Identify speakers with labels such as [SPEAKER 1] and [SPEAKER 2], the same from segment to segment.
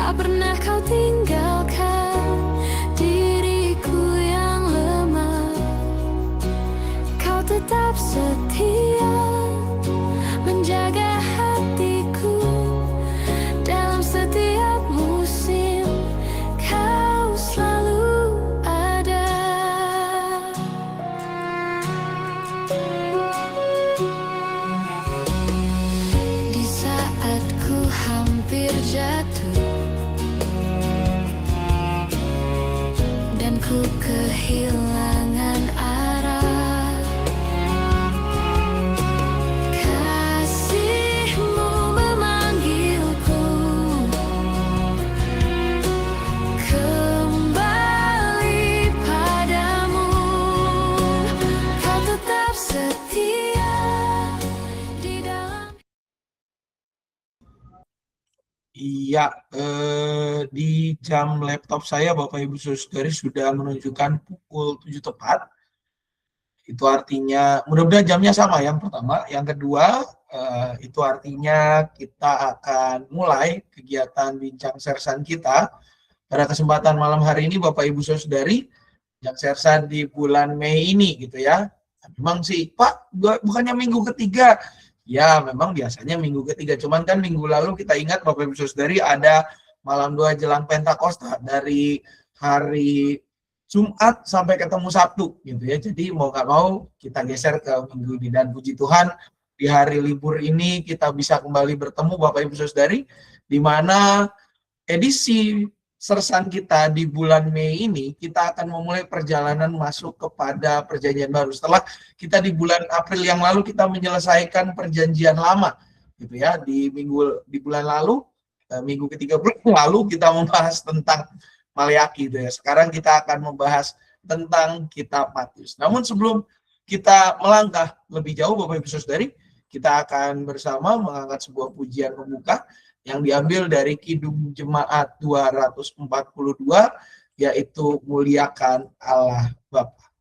[SPEAKER 1] Tak pernah kau tinggalkan diriku yang lemah. Kau tetap setia menjaga hatiku dalam setiap musim. Kau selalu ada. Di saat ku hampir jatuh dan ku kehilangan arah, kasih-Mu memanggilku kembali padamu. Kau tetap setia di dalam.
[SPEAKER 2] Iya, di jam laptop saya Bapak Ibu Saudari sudah menunjukkan pukul 7 tepat. Itu artinya, mudah-mudahan jamnya sama yang pertama. Yang kedua, itu artinya kita akan mulai kegiatan bincang sersan kita. Pada kesempatan malam hari ini Bapak Ibu Saudari, bincang sersan di bulan Mei ini gitu ya. Memang sih, Pak, bukannya minggu ketiga. Ya, memang biasanya minggu ketiga. Cuman kan minggu lalu kita ingat Bapak Ibu Saudari ada malam 2 jelang Pentakosta dari hari Jumat sampai ketemu Sabtu gitu ya. Jadi mau nggak mau kita geser ke minggu ini, dan puji Tuhan di hari libur ini kita bisa kembali bertemu Bapak Ibu Saudari, di mana edisi sersan kita di bulan Mei ini kita akan memulai perjalanan masuk kepada perjanjian baru. Setelah kita di bulan April yang lalu kita menyelesaikan perjanjian lama gitu ya. Di bulan lalu, minggu ketiga bulan lalu kita membahas tentang Maleakhi gitu ya. Sekarang kita akan membahas tentang kitab Matius. Namun sebelum kita melangkah lebih jauh Bapak Ibu Saudari, kita akan bersama mengangkat sebuah pujian pembuka yang diambil dari Kidung Jemaat 242, yaitu Muliakan Allah Bapa.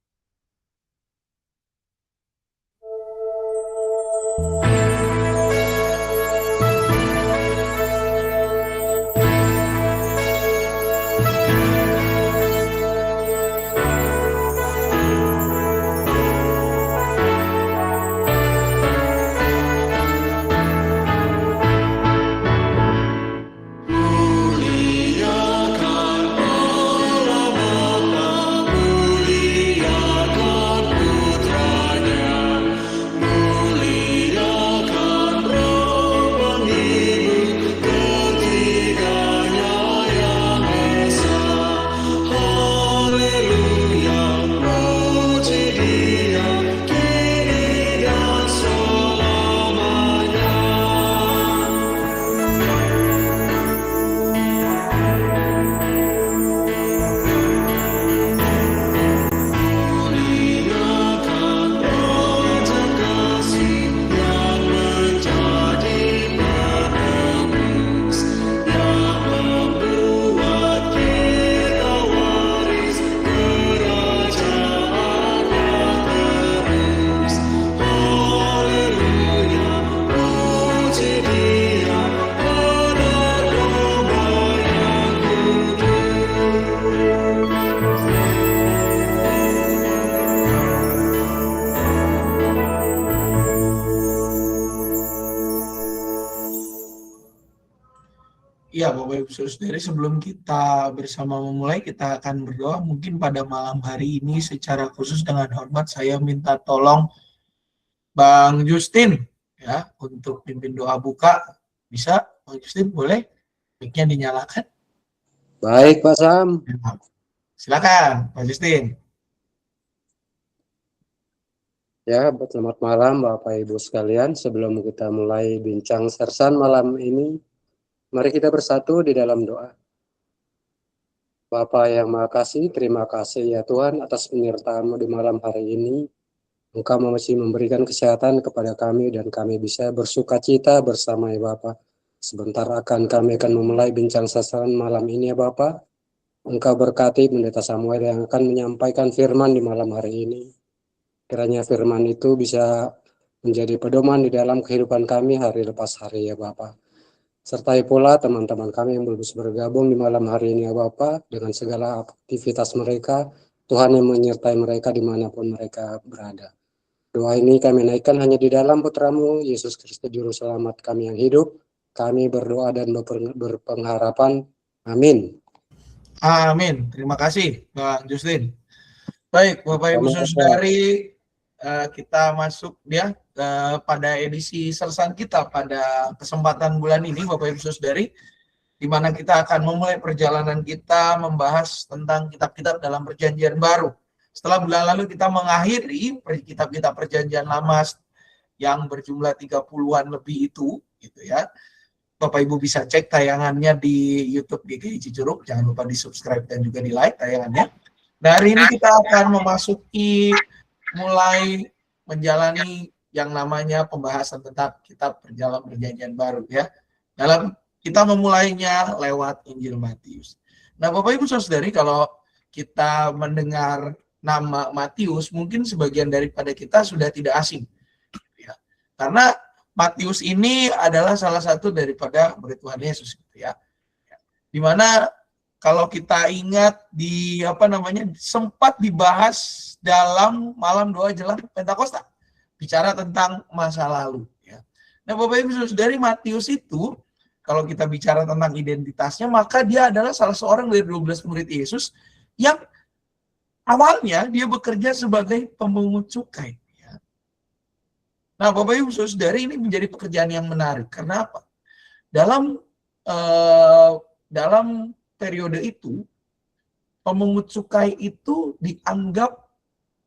[SPEAKER 2] Ya, Bapak Ibu Saudari, sebelum kita bersama memulai, kita akan berdoa. Mungkin pada malam hari ini secara khusus dengan hormat saya minta tolong Bang Justin ya untuk pimpin doa buka. Bisa Bang Justin, boleh? Mic-nya dinyalakan.
[SPEAKER 3] Baik Pak Sam.
[SPEAKER 2] Silakan Pak Justin.
[SPEAKER 3] Ya, selamat malam Bapak Ibu sekalian. Sebelum kita mulai bincang sersan malam ini, mari kita bersatu di dalam doa. Bapa yang Maha Kasih, terima kasih ya Tuhan atas penyertaan-Mu di malam hari ini. Engkau masih memberikan kesehatan kepada kami dan kami bisa bersuka cita bersama ya Bapa. Sebentar kami akan memulai bincang sersan malam ini ya Bapa. Engkau berkati Pendeta Samuel yang akan menyampaikan firman di malam hari ini. Kiranya firman itu bisa menjadi pedoman di dalam kehidupan kami hari lepas hari ya Bapa. Sertai pula teman-teman kami yang belum bisa bergabung di malam hari ini ya Bapa, dengan segala aktivitas mereka, Tuhan yang menyertai mereka dimanapun mereka berada. Doa ini kami naikkan hanya di dalam Putramu, Yesus Kristus Juru Selamat kami yang hidup. Kami berdoa dan berpengharapan. Amin.
[SPEAKER 2] Amin. Terima kasih, Bang Justin. Baik, Bapak Ibu Saudari, kita masuk ya pada edisi sersan kita pada kesempatan bulan ini, Bapak Ibu Saudari, di mana kita akan memulai perjalanan kita membahas tentang kitab-kitab dalam Perjanjian Baru. Setelah bulan lalu kita mengakhiri kitab-kitab Perjanjian Lama yang berjumlah 30-an lebih itu, gitu ya. Bapak Ibu bisa cek tayangannya di YouTube GKI Cicurug, jangan lupa di-subscribe dan juga di-like tayangannya. Nah, hari ini kita akan memasuki mulai menjalani yang namanya pembahasan tentang kitab Perjanjian Baru ya. Dalam kita memulainya lewat Injil Matius. Nah, Bapak Ibu Saudari, kalau kita mendengar nama Matius, mungkin sebagian daripada kita sudah tidak asing. Ya. Karena Matius ini adalah salah satu daripada murid Tuhan Yesus gitu ya. Di mana kalau kita ingat di sempat dibahas dalam malam doa jelang Pentakosta, bicara tentang masa lalu ya. Nah, Bapak Ibu Saudari, Matius itu kalau kita bicara tentang identitasnya, maka dia adalah salah seorang dari 12 murid Yesus yang awalnya dia bekerja sebagai pemungut cukai. Nah, Bapak Ibu Saudari, ini menjadi pekerjaan yang menarik. Karena apa? Dalam periode itu, pemungut cukai itu dianggap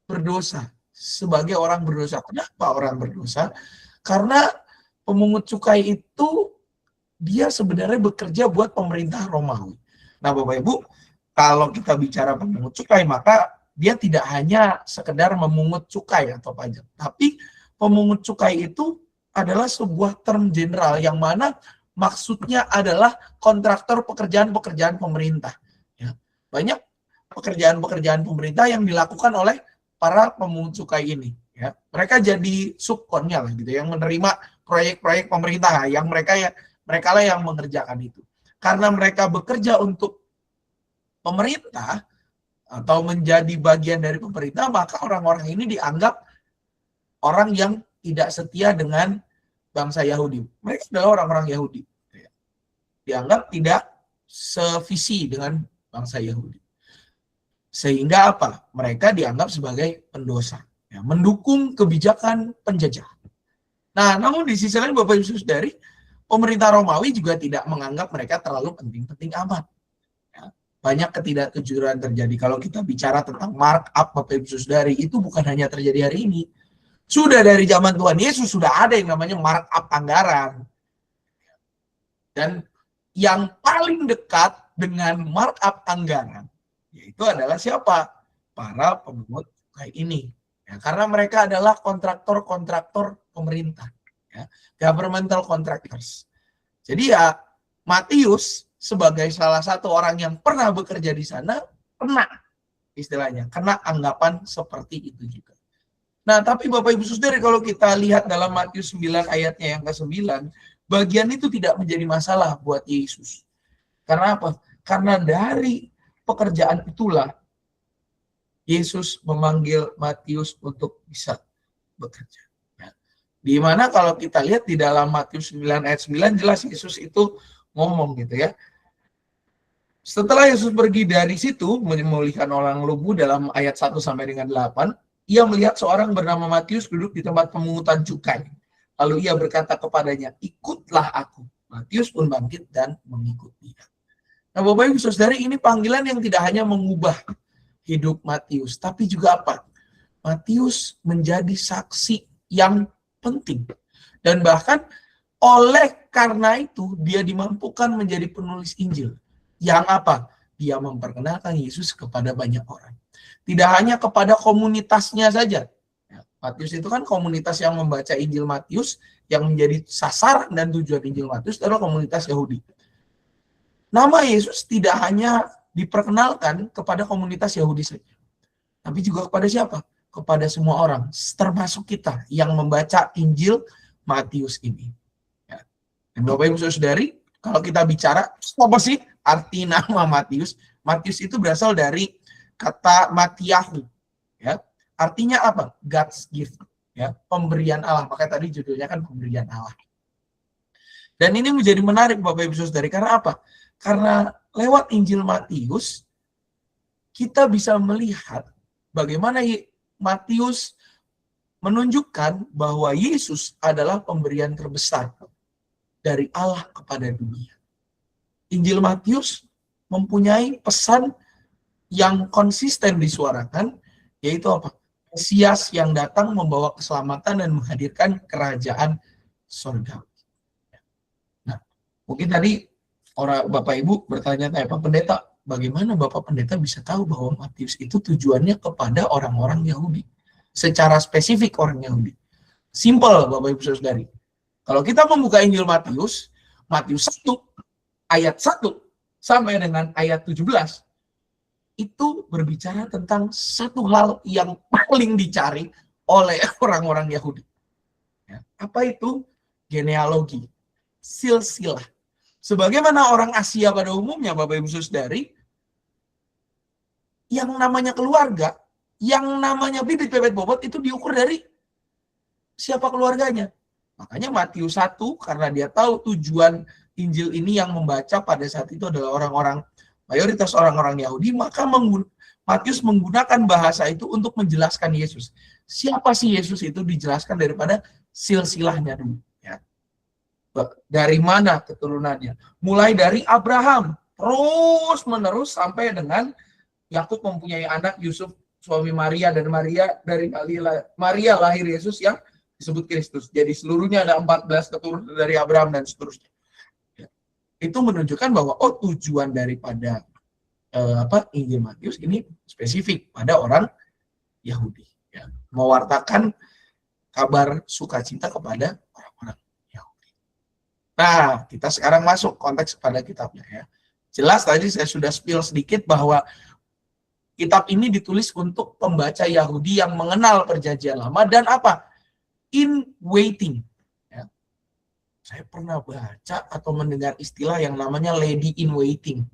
[SPEAKER 2] berdosa, sebagai orang berdosa. Kenapa orang berdosa? Karena pemungut cukai itu dia sebenarnya bekerja buat pemerintah Romawi. Nah, Bapak Ibu, kalau kita bicara pemungut cukai, maka dia tidak hanya sekedar memungut cukai atau pajak, tapi pemungut cukai itu adalah sebuah term general yang mana maksudnya adalah kontraktor pekerjaan-pekerjaan pemerintah. Ya. Banyak pekerjaan-pekerjaan pemerintah yang dilakukan oleh para pemungut cukai ini. Ya. Mereka jadi subkonnya lah gitu, yang menerima proyek-proyek pemerintah, yang mereka lah yang mengerjakan itu. Karena mereka bekerja untuk pemerintah atau menjadi bagian dari pemerintah, maka orang-orang ini dianggap orang yang tidak setia dengan bangsa Yahudi. Mereka adalah orang-orang Yahudi. Dianggap tidak sevisi dengan bangsa Yahudi. Sehingga apa? Mereka dianggap sebagai pendosa. Ya, mendukung kebijakan penjajah. Nah, namun di sisi lain Bapak Ibu Saudari, pemerintah Romawi juga tidak menganggap mereka terlalu penting-penting amat. Ya, banyak ketidakjujuran terjadi. Kalau kita bicara tentang markup Bapak Ibu Saudari, itu bukan hanya terjadi hari ini. Sudah dari zaman Tuhan Yesus sudah ada yang namanya markup anggaran. Dan yang paling dekat dengan markup anggaran yaitu adalah siapa? Para pemungut cukai ini. Ya, karena mereka adalah kontraktor-kontraktor pemerintah. Ya, governmental contractors. Jadi ya Matius sebagai salah satu orang yang pernah bekerja di sana, kena anggapan seperti itu juga. Nah, tapi Bapak Ibu Saudari, kalau kita lihat dalam Matius 9 ayatnya yang ke-9, bagian itu tidak menjadi masalah buat Yesus. Karena apa? Karena dari pekerjaan itulah Yesus memanggil Matius untuk bisa bekerja. Ya. Di mana kalau kita lihat di dalam Matius 9 ayat 9, jelas Yesus itu ngomong gitu ya. Setelah Yesus pergi dari situ, memulihkan orang lumpuh dalam ayat 1 sampai dengan 8, ia melihat seorang bernama Matius duduk di tempat pemungutan cukai. Lalu ia berkata kepadanya, ikutlah aku. Matius pun bangkit dan mengikuti dia. Nah, Bapak Ibu Saudari, ini panggilan yang tidak hanya mengubah hidup Matius, tapi juga apa? Matius menjadi saksi yang penting. Dan bahkan oleh karena itu, dia dimampukan menjadi penulis Injil. Yang apa? Dia memperkenalkan Yesus kepada banyak orang. Tidak hanya kepada komunitasnya saja. Matius itu kan komunitas yang membaca Injil Matius, yang menjadi sasaran dan tujuan Injil Matius adalah komunitas Yahudi. Nama Yesus tidak hanya diperkenalkan kepada komunitas Yahudi saja, tapi juga kepada siapa? Kepada semua orang, termasuk kita yang membaca Injil Matius ini. Dan Bapak Ibu Saudari, Kalau kita bicara apa sih arti nama Matius? Matius itu berasal dari kata Matiyahu, ya. Artinya apa? God's gift, ya, pemberian Allah. Makanya tadi judulnya kan pemberian Allah. Dan ini menjadi menarik Bapak Ibu Saudari, karena apa? Karena lewat Injil Matius kita bisa melihat bagaimana Matius menunjukkan bahwa Yesus adalah pemberian terbesar dari Allah kepada dunia. Injil Matius mempunyai pesan yang konsisten disuarakan, yaitu apa? Mesias yang datang membawa keselamatan dan menghadirkan kerajaan surga. Nah, mungkin tadi orang Bapak Ibu bertanya-tanya, Pak Pendeta, bagaimana Bapak Pendeta bisa tahu bahwa Matius itu tujuannya kepada orang-orang Yahudi? Secara spesifik orang Yahudi. Simple Bapak Ibu Saudari. Kalau kita membuka Injil Matius, Matius 1 ayat 1 sampai dengan ayat 17, itu berbicara tentang satu hal yang paling dicari oleh orang-orang Yahudi. Ya, apa itu? Genealogi, silsilah. Sebagaimana orang Asia pada umumnya, Bapak Ibu Saudari, yang namanya keluarga, yang namanya bibit bebet bobot itu diukur dari siapa keluarganya. Makanya Matius 1, karena dia tahu tujuan Injil ini yang membaca pada saat itu adalah orang-orang, mayoritas orang-orang Yahudi, maka Matius menggunakan bahasa itu untuk menjelaskan Yesus. Siapa sih Yesus itu dijelaskan daripada silsilahnya dulu. Ya. Dari mana keturunannya? Mulai dari Abraham, terus menerus sampai dengan Yakub mempunyai anak Yusuf, suami Maria, dan dari Maria lahir Yesus yang disebut Kristus. Jadi seluruhnya ada 14 keturunan dari Abraham dan seterusnya. Ya. Itu menunjukkan bahwa tujuan daripada Injil Matius ini spesifik pada orang Yahudi. Ya. Mewartakan kabar sukacita kepada orang-orang Yahudi. Nah, kita sekarang masuk konteks pada kitabnya, ya. Jelas tadi saya sudah spill sedikit bahwa kitab ini ditulis untuk pembaca Yahudi yang mengenal perjanjian lama dan apa? In waiting. Ya. Saya pernah baca atau mendengar istilah yang namanya lady in waiting.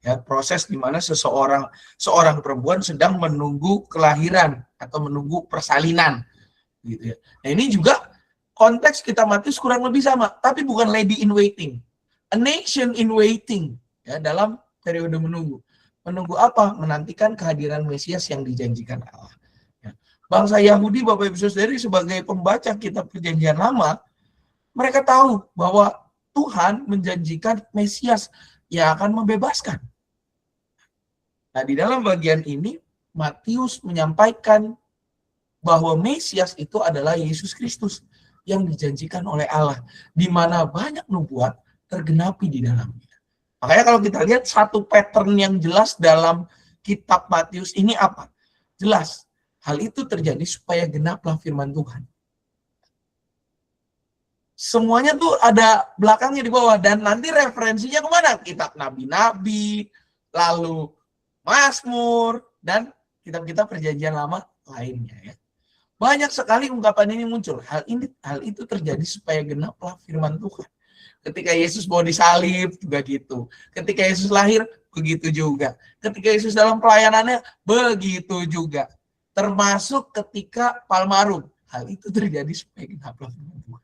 [SPEAKER 2] Ya, proses di mana seorang perempuan sedang menunggu kelahiran atau menunggu persalinan. Gitu ya. Nah, ini juga konteks kitab Matius kurang lebih sama, tapi bukan lady in waiting. A nation in waiting, ya, dalam periode menunggu. Menunggu apa? Menantikan kehadiran Mesias yang dijanjikan Allah. Ya. Bangsa Yahudi, Bapak Ibu Saudari, sebagai pembaca kitab Perjanjian Lama, mereka tahu bahwa Tuhan menjanjikan Mesias yang akan membebaskan. Nah, di dalam bagian ini, Matius menyampaikan bahwa Mesias itu adalah Yesus Kristus yang dijanjikan oleh Allah, di mana banyak nubuat tergenapi di dalamnya. Makanya kalau kita lihat satu pattern yang jelas dalam kitab Matius ini apa? Jelas, hal itu terjadi supaya genaplah firman Tuhan. Semuanya tuh ada belakangnya di bawah, dan nanti referensinya kemana? Kitab Nabi-Nabi, lalu Mazmur, dan kitab-kitab Perjanjian Lama lainnya, ya. Banyak sekali ungkapan ini muncul. Hal itu terjadi supaya genaplah firman Tuhan. Ketika Yesus mau disalib juga gitu. Ketika Yesus lahir begitu juga. Ketika Yesus dalam pelayanannya begitu juga. Termasuk ketika Palmarum. Hal itu terjadi supaya genaplah firman Tuhan.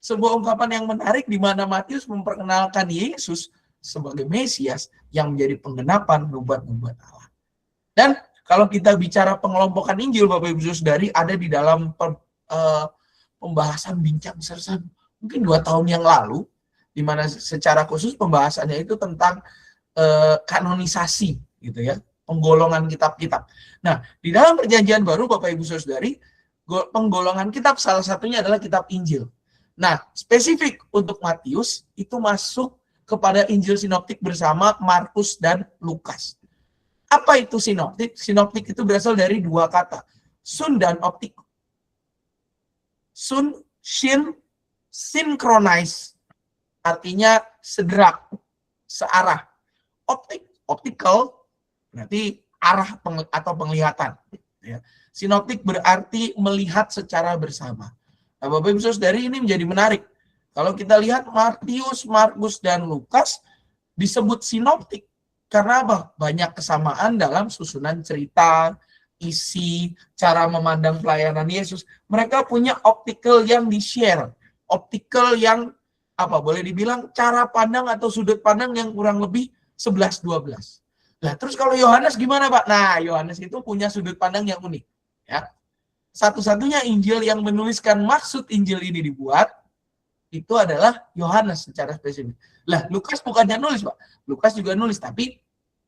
[SPEAKER 2] Sebuah ungkapan yang menarik di mana Matius memperkenalkan Yesus sebagai Mesias yang menjadi penggenapan nubuat-nubuat Allah. Dan kalau kita bicara pengelompokan Injil, Bapak Ibu Saudari, ada di dalam pembahasan bincang sersan mungkin 2 tahun yang lalu, di mana secara khusus pembahasannya itu tentang kanonisasi, gitu ya, penggolongan kitab-kitab. Nah, di dalam Perjanjian Baru, Bapak Ibu Saudari, penggolongan kitab salah satunya adalah kitab Injil. Nah, spesifik untuk Matius itu masuk kepada Injil sinoptik bersama Markus dan Lukas. Apa itu sinoptik? Sinoptik itu berasal dari 2 kata, sun dan optik. Sun, shin, synchronize, artinya sederak, searah. Optical, berarti arah atau penglihatan. Ya. Sinoptik berarti melihat secara bersama. Nah, Bapak Ibu Saudari, ini menjadi menarik. Kalau kita lihat Matius, Markus, dan Lukas disebut sinoptik. Karena apa? Banyak kesamaan dalam susunan cerita, isi, cara memandang pelayanan Yesus. Mereka punya optical yang di-share. Optical yang apa boleh dibilang cara pandang atau sudut pandang yang kurang lebih 11-12. Nah, terus kalau Yohanes gimana, Pak? Nah, Yohanes itu punya sudut pandang yang unik. Ya. Satu-satunya Injil yang menuliskan maksud Injil ini dibuat, itu adalah Yohanes secara spesifik. Lah, Lukas bukannya nulis, Pak. Lukas juga nulis, tapi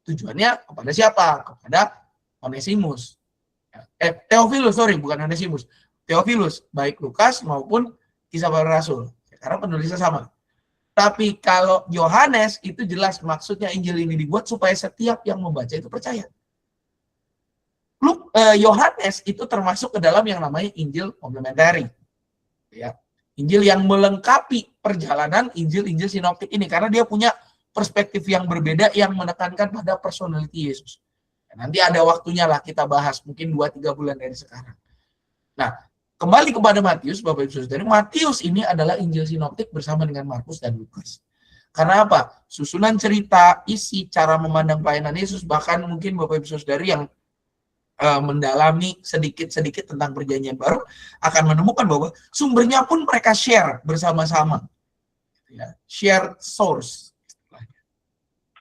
[SPEAKER 2] tujuannya kepada siapa? Kepada Onesimus. Theophilus, bukan Onesimus. Theophilus, baik Lukas maupun Kisah Para Rasul. Karena penulisnya sama. Tapi kalau Yohanes, itu jelas maksudnya Injil ini dibuat supaya setiap yang membaca itu percaya. Yohanes itu termasuk ke dalam yang namanya Injil komplementari. Ya. Injil yang melengkapi perjalanan Injil-Injil sinoptik ini. Karena dia punya perspektif yang berbeda yang menekankan pada personality Yesus. Nanti ada waktunya lah kita bahas. Mungkin 2-3 bulan dari sekarang. Nah, kembali kepada Matius, Bapak Ibu Saudara. Matius ini adalah Injil sinoptik bersama dengan Markus dan Lukas. Karena apa? Susunan cerita, isi, cara memandang pelayanan Yesus. Bahkan mungkin Bapak Ibu Saudara yang mendalami sedikit-sedikit tentang perjanjian baru akan menemukan bahwa sumbernya pun mereka share bersama-sama, ya, share source.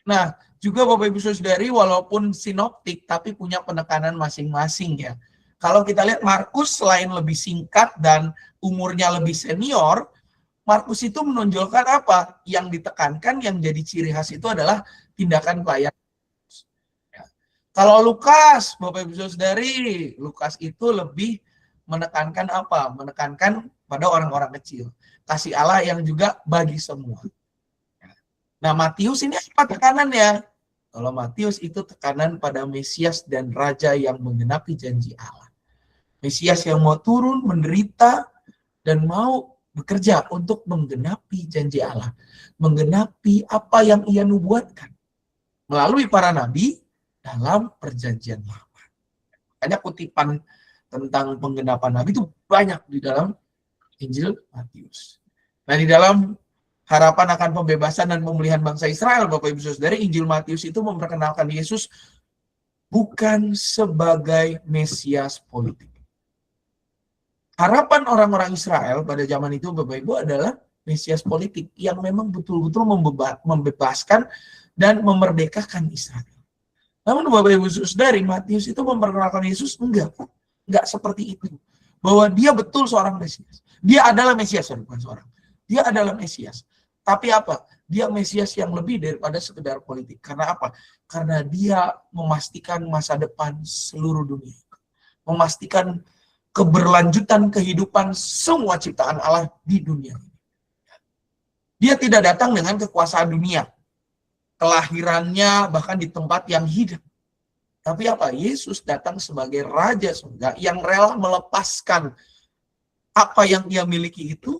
[SPEAKER 2] Nah, juga Bapak Ibu Saudari walaupun sinoptik tapi punya penekanan masing-masing ya. Kalau kita lihat Markus selain lebih singkat dan umurnya lebih senior, Markus itu menonjolkan apa? Yang ditekankan, yang jadi ciri khas itu adalah tindakan pelayanan. Kalau Lukas, Bapak Ibu Saudari, Lukas itu lebih menekankan apa? Menekankan pada orang-orang kecil. Kasih Allah yang juga bagi semua. Nah, Matius ini apa tekanannya? Kalau Matius itu tekanan pada Mesias dan Raja yang menggenapi janji Allah. Mesias yang mau turun, menderita, dan mau bekerja untuk menggenapi janji Allah. Menggenapi apa yang ia nubuatkan. Melalui para nabi, dalam perjanjian lama. Makanya kutipan tentang penggenapan nabi itu banyak di dalam Injil Matius. Nah, di dalam harapan akan pembebasan dan pemulihan bangsa Israel, Bapak Ibu Saudara, Injil Matius itu memperkenalkan Yesus bukan sebagai Mesias politik. Harapan orang-orang Israel pada zaman itu, Bapak Ibu, adalah Mesias politik yang memang betul-betul membebaskan dan memerdekakan Israel. Namun Bapak Ibu Saudari, Matius itu memperkenalkan Yesus enggak seperti itu. Bahwa dia betul seorang Mesias. Dia adalah Mesias, bukan seorang. Dia adalah Mesias. Tapi apa? Dia Mesias yang lebih daripada sekedar politik. Karena apa? Karena dia memastikan masa depan seluruh dunia. Memastikan keberlanjutan kehidupan semua ciptaan Allah di dunia. Dia tidak datang dengan kekuasaan dunia. Kelahirannya bahkan di tempat yang hidup. Tapi apa? Yesus datang sebagai Raja Surga yang rela melepaskan apa yang ia miliki itu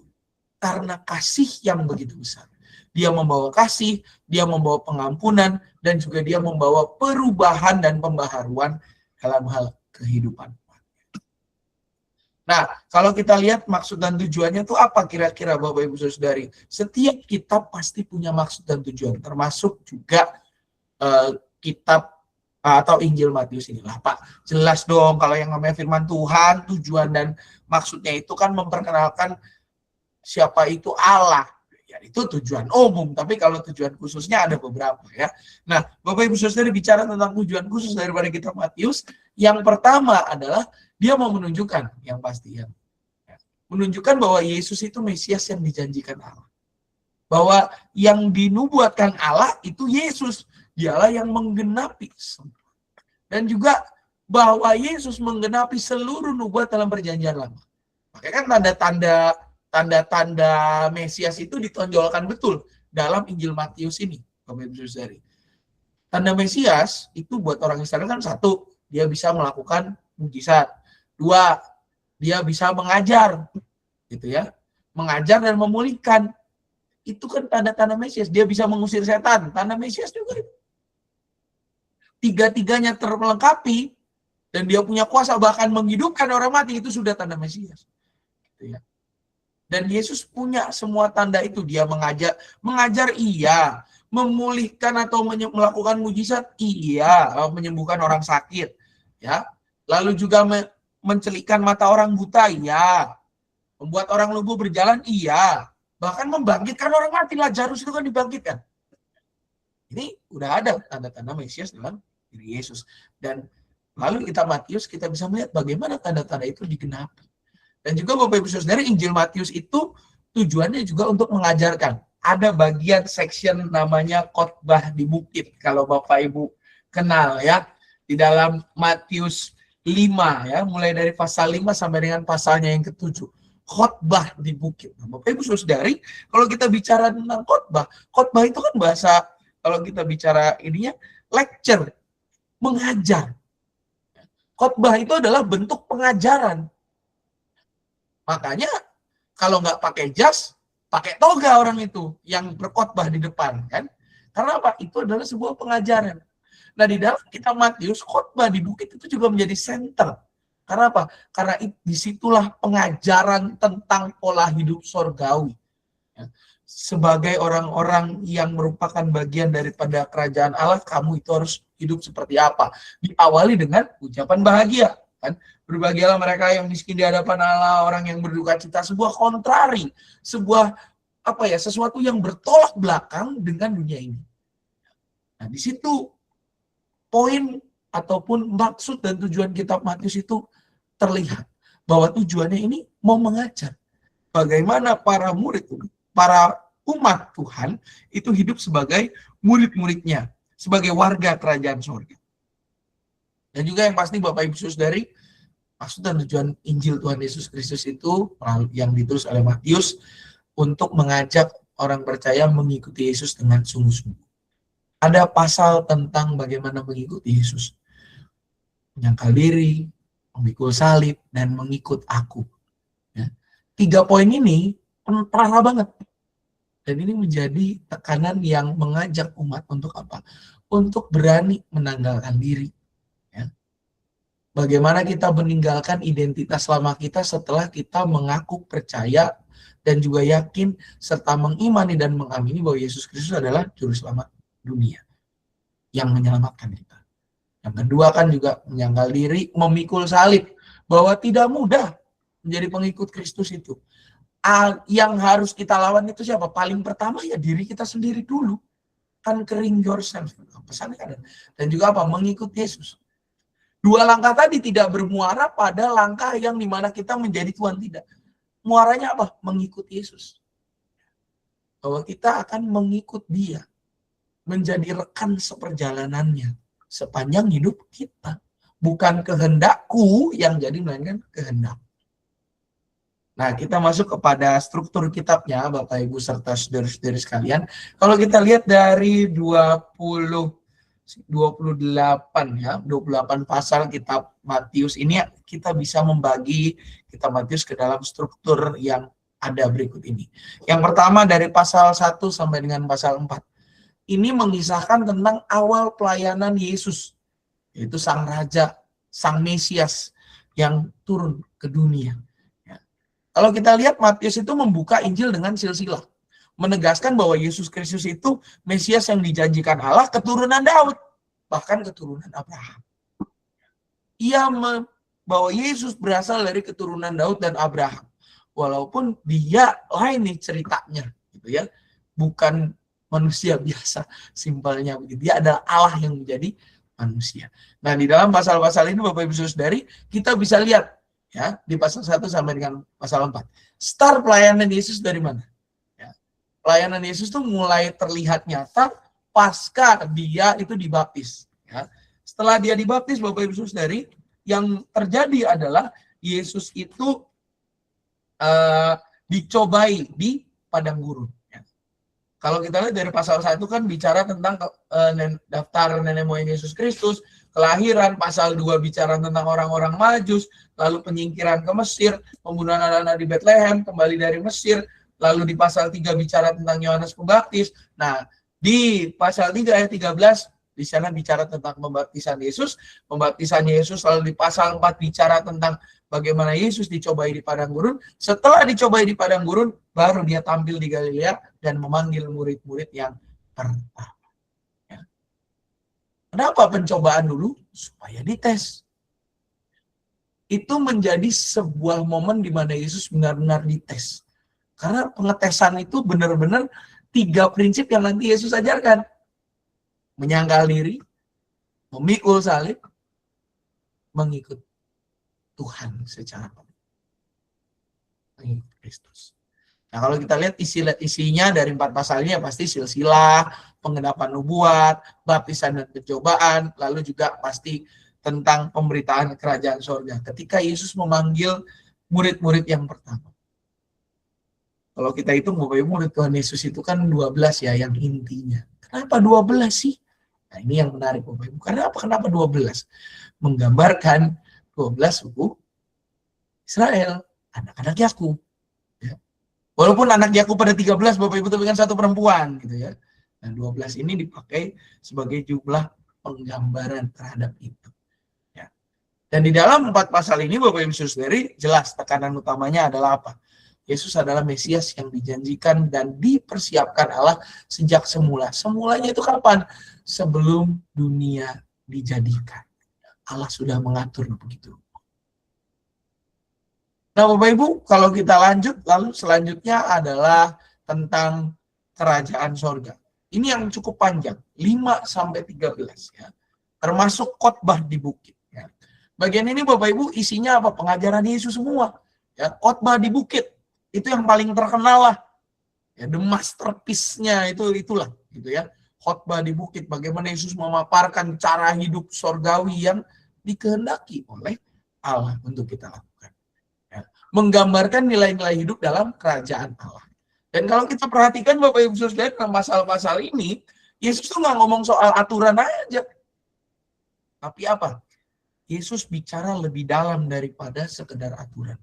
[SPEAKER 2] karena kasih yang begitu besar. Dia membawa kasih, dia membawa pengampunan, dan juga dia membawa perubahan dan pembaharuan dalam hal kehidupan. Nah, kalau kita lihat maksud dan tujuannya itu apa kira-kira Bapak Ibu Saudari? Setiap kitab pasti punya maksud dan tujuan, termasuk juga kitab atau Injil Matius inilah, Pak. Jelas dong kalau yang namanya firman Tuhan, tujuan dan maksudnya itu kan memperkenalkan siapa itu Allah. Ya, itu tujuan umum, tapi kalau tujuan khususnya ada beberapa ya. Nah, Bapak Ibu Saudari bicara tentang tujuan khusus daripada kitab Matius, yang pertama adalah dia mau menunjukkan yang pasti ya. Menunjukkan bahwa Yesus itu Mesias yang dijanjikan Allah. Bahwa yang dinubuatkan Allah itu Yesus. Dialah yang menggenapi semua. Dan juga bahwa Yesus menggenapi seluruh nubuat dalam perjanjian lama. Makanya kan tanda-tanda Mesias itu ditonjolkan betul dalam Injil Matius ini. Bapak Ibu Saudari. Tanda Mesias itu buat orang Israel kan satu, dia bisa melakukan mujizat. 2, dia bisa mengajar, gitu ya, mengajar dan memulihkan. Itu kan tanda-tanda Mesias. Dia bisa mengusir setan, tanda Mesias juga. Tiga-tiganya termelengkapi dan dia punya kuasa bahkan menghidupkan orang mati, itu sudah tanda Mesias. Gitu ya. Dan Yesus punya semua tanda itu. Dia mengajar iya, memulihkan atau melakukan mujizat iya, menyembuhkan orang sakit, ya. Lalu juga mencelikkan mata orang buta, iya. Membuat orang lumpuh berjalan, iya. Bahkan membangkitkan orang mati. Lazarus itu kan dibangkitkan. Ini udah ada tanda-tanda Mesias dalam diri Yesus. Dan lalu Matius kita bisa melihat bagaimana tanda-tanda itu digenapi. Dan juga Bapak Ibu Saudara, Injil Matius itu tujuannya juga untuk mengajarkan. Ada bagian section namanya khotbah di bukit. Kalau Bapak Ibu kenal ya. Di dalam Matius 5 ya, mulai dari pasal 5 sampai dengan pasalnya yang ke-7. Khotbah di bukit. Nah, Bapak Ibu Saudari, kalau kita bicara tentang khotbah itu kan bahasa, kalau kita bicara ininya, lecture, mengajar. Khotbah itu adalah bentuk pengajaran. Makanya kalau nggak pakai jas, pakai toga orang itu yang berkhotbah di depan, kan? Karena apa? Itu adalah sebuah pengajaran. Nah, di dalam kitab Matius, khotbah di bukit itu juga menjadi center. Karena apa? Karena disitulah pengajaran tentang pola hidup sorgawi. Ya. Sebagai orang-orang yang merupakan bagian daripada kerajaan Allah, kamu itu harus hidup seperti apa? Diawali dengan ucapan bahagia, kan? Berbahagialah mereka yang miskin di hadapan Allah, orang yang berduka cita, sebuah kontrari, sebuah sesuatu yang bertolak belakang dengan dunia ini. Nah, di situ poin ataupun maksud dan tujuan kitab Matius itu terlihat bahwa tujuannya ini mau mengajar bagaimana para murid, para umat Tuhan itu hidup sebagai murid-muridnya, sebagai warga kerajaan surga. Dan juga yang pasti Bapak Ibu Saudari, maksud dan tujuan Injil Tuhan Yesus Kristus itu yang ditulis oleh Matius untuk mengajak orang percaya mengikuti Yesus dengan sungguh-sungguh. Ada pasal tentang bagaimana mengikuti Yesus. Menyangkal diri, memikul salib, dan mengikut aku. Ya. 3 poin ini parah banget. Dan ini menjadi tekanan yang mengajak umat untuk apa? Untuk berani menanggalkan diri. Bagaimana kita meninggalkan identitas lama kita setelah kita mengaku percaya dan juga yakin serta mengimani dan mengamini bahwa Yesus Kristus adalah juru selamat dunia yang menyelamatkan kita. Yang kedua kan juga menyangkal diri, memikul salib, bahwa tidak mudah menjadi pengikut Kristus itu. Yang harus kita lawan itu siapa? Paling pertama ya diri kita sendiri dulu. Conquering yourself. Pesannya kan. Dan juga apa? Mengikut Yesus. 2 langkah tadi tidak bermuara pada langkah yang dimana kita menjadi Tuhan, tidak. Muaranya apa? Mengikut Yesus. Bahwa kita akan mengikut Dia. Menjadi rekan seperjalanannya. Sepanjang hidup kita. Bukan kehendakku yang jadi, melainkan kehendak. Nah, kita masuk kepada struktur kitabnya, Bapak Ibu serta saudara-saudari sekalian. Kalau kita lihat dari 28 pasal kitab Matius ini, kita bisa membagi kitab Matius ke dalam struktur yang ada berikut ini. Yang pertama dari pasal 1 sampai dengan pasal 4. Ini mengisahkan tentang awal pelayanan Yesus, yaitu Sang Raja, Sang Mesias yang turun ke dunia. Ya. Kalau kita lihat, Matius itu membuka Injil dengan silsilah, menegaskan bahwa Yesus Kristus itu Mesias yang dijanjikan Allah, keturunan Daud, bahkan keturunan Abraham. Ia bahwa Yesus berasal dari keturunan Daud dan Abraham, walaupun dia lain nih ceritanya, gitu ya, bukan manusia biasa, simpelnya begitu. Dia adalah Allah yang menjadi manusia. Nah, di dalam pasal-pasal ini Bapak Ibu Saudari, kita bisa lihat ya di pasal 1 sampai dengan pasal 4. Start pelayanan Yesus dari mana? Ya. Pelayanan Yesus itu mulai terlihat nyata pasca dia itu dibaptis. Ya. Setelah dia dibaptis, Bapak Ibu Saudari, yang terjadi adalah Yesus itu dicobai di padang gurun. Ya. Kalau kita lihat dari pasal 1 kan bicara tentang daftar nenek moyang Yesus Kristus, kelahiran, pasal 2 bicara tentang orang-orang Majus, lalu penyingkiran ke Mesir, pembunuhan anak-anak di Bethlehem, kembali dari Mesir, lalu di pasal 3 bicara tentang Yohanes Pembaptis. Nah, di pasal 3 ayat 13 di sana bicara tentang pembaptisan Yesus, lalu di pasal 4 bicara tentang bagaimana Yesus dicobai di padang gurun. Setelah dicobai di padang gurun, baru dia tampil di Galilea dan memanggil murid-murid yang pertama. Ya. Kenapa pencobaan dulu? Supaya dites. Itu menjadi sebuah momen di mana Yesus benar-benar dites. Karena pengetesan itu benar-benar 3 prinsip yang nanti Yesus ajarkan. Menyangkal diri, memikul salib, mengikut Tuhan secara penuh. Mengikut Kristus. Nah, kalau kita lihat isinya dari 4 pasal ini ya pasti silsilah, penggenapan nubuat, baptisan dan pencobaan, lalu juga pasti tentang pemberitaan kerajaan sorga. Ketika Yesus memanggil murid-murid yang pertama. Kalau kita hitung, Bapak Ibu, murid Tuhan Yesus itu kan 12 ya yang intinya. Kenapa 12 sih? Nah, ini yang menarik Bapak Ibu. Kenapa 12? Menggambarkan 12 suku Israel, anak-anak Yakub. Ya. Walaupun anak Yakub pada 13 Bapak Ibu, tapi kan 1 perempuan gitu ya. Nah, 12 ini dipakai sebagai jumlah penggambaran terhadap itu. Ya. Dan di dalam 4 pasal ini Bapak Ibu Saudari, jelas tekanan utamanya adalah apa? Yesus adalah Mesias yang dijanjikan dan dipersiapkan Allah sejak semula. Semulanya itu kapan? Sebelum dunia dijadikan. Allah sudah mengatur begitu. Nah Bapak Ibu, kalau kita lanjut, lalu selanjutnya adalah tentang kerajaan sorga. Ini yang cukup panjang, 5-13 ya. Termasuk khotbah di bukit. Ya. Bagian ini Bapak Ibu isinya apa? Pengajaran Yesus semua. Ya, khotbah di bukit. Itu yang paling terkenal lah. Ya, the masterpiece-nya itulah gitu ya. Khotbah di bukit, bagaimana Yesus memaparkan cara hidup sorgawi yang dikehendaki oleh Allah untuk kita lakukan. Ya. Menggambarkan nilai-nilai hidup dalam kerajaan Allah. Dan kalau kita perhatikan Bapak Ibu Saudara dalam pasal-pasal ini, Yesus tuh nggak ngomong soal aturan aja. Tapi apa? Yesus bicara lebih dalam daripada sekedar aturan.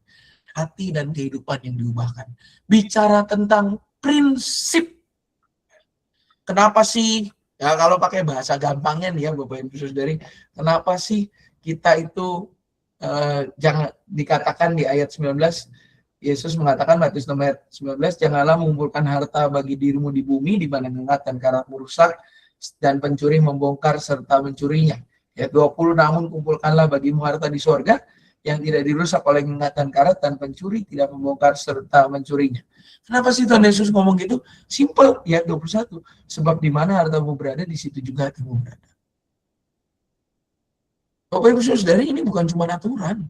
[SPEAKER 2] Hati dan kehidupan yang diubahkan. Bicara tentang prinsip. Kenapa sih, ya kalau pakai bahasa gampangnya nih ya Bapak Ibu Saudari, kenapa sih kita itu jangan dikatakan di ayat 19, Yesus mengatakan Matius 6 ayat 19, janganlah mengumpulkan harta bagi dirimu di bumi, di mana ngengat dan karat merusak, dan pencuri membongkar serta mencurinya. Ayat 20, namun kumpulkanlah bagimu harta di sorga, yang tidak dirusak oleh ngengat dan karat, dan pencuri tidak membongkar serta mencurinya. Kenapa sih Tuhan Yesus ngomong gitu? Simple, ya 21. Sebab di mana hartamu berada, di situ juga hatimu berada. Bapak Ibu Saudara, ini bukan cuma aturan.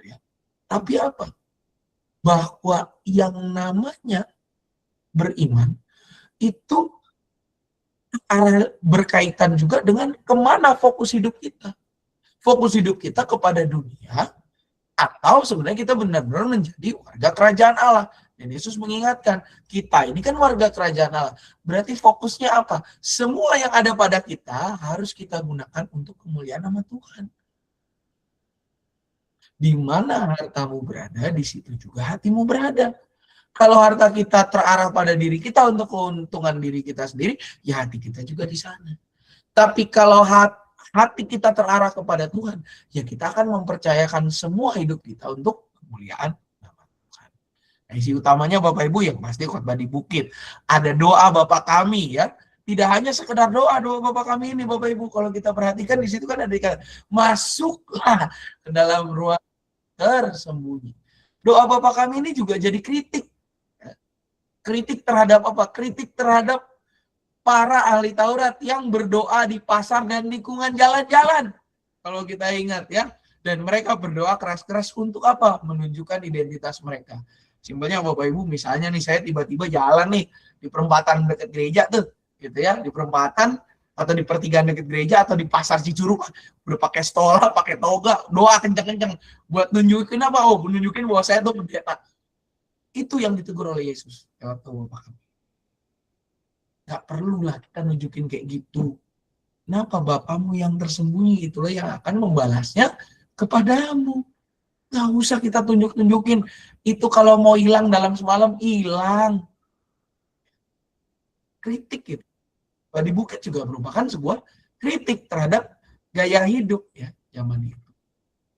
[SPEAKER 2] Ya. Tapi apa? Bahwa yang namanya beriman, itu berkaitan juga dengan kemana fokus hidup kita. Fokus hidup kita kepada dunia, atau sebenarnya kita benar-benar menjadi warga kerajaan Allah. Dan Yesus mengingatkan, kita ini kan warga kerajaan Allah. Berarti fokusnya apa? Semua yang ada pada kita harus kita gunakan untuk kemuliaan nama Tuhan. Di mana hartamu berada, di situ juga hatimu berada. Kalau harta kita terarah pada diri kita untuk keuntungan diri kita sendiri, ya hati kita juga di sana. Tapi kalau hati kita terarah kepada Tuhan, ya kita akan mempercayakan semua hidup kita untuk kemuliaan nama Tuhan. Nah, isi utamanya Bapak Ibu yang pasti khotbah di bukit. Ada doa Bapa kami ya. Tidak hanya sekedar doa Bapa kami ini Bapak Ibu. Kalau kita perhatikan di situ kan ada dikatakan, masuklah ke dalam ruang tersembunyi. Doa Bapa kami ini juga jadi kritik. Kritik terhadap apa? Kritik terhadap para ahli Taurat yang berdoa di pasar dan lingkungan jalan-jalan. Kalau kita ingat ya. Dan mereka berdoa keras-keras untuk apa? Menunjukkan identitas mereka. Simpelnya Bapak Ibu, misalnya nih saya tiba-tiba jalan nih di perempatan dekat gereja tuh. Gitu ya. Di perempatan atau di pertigaan dekat gereja atau di pasar Cicurug. Udah pakai stola, pakai toga. Doa kencang-kencang. Buat nunjukin apa? Oh, nunjukin bahwa saya tuh pendeta. Itu yang ditegur oleh Yesus. Lewat Bapak kami. Gak perlulah kita nunjukin kayak gitu. Kenapa? Bapamu yang tersembunyi itulah yang akan membalasnya kepadamu. Gak usah kita tunjukin. Itu kalau mau hilang dalam semalam, hilang. Kritik gitu. Di bukit juga merupakan sebuah kritik terhadap gaya hidup ya zaman itu.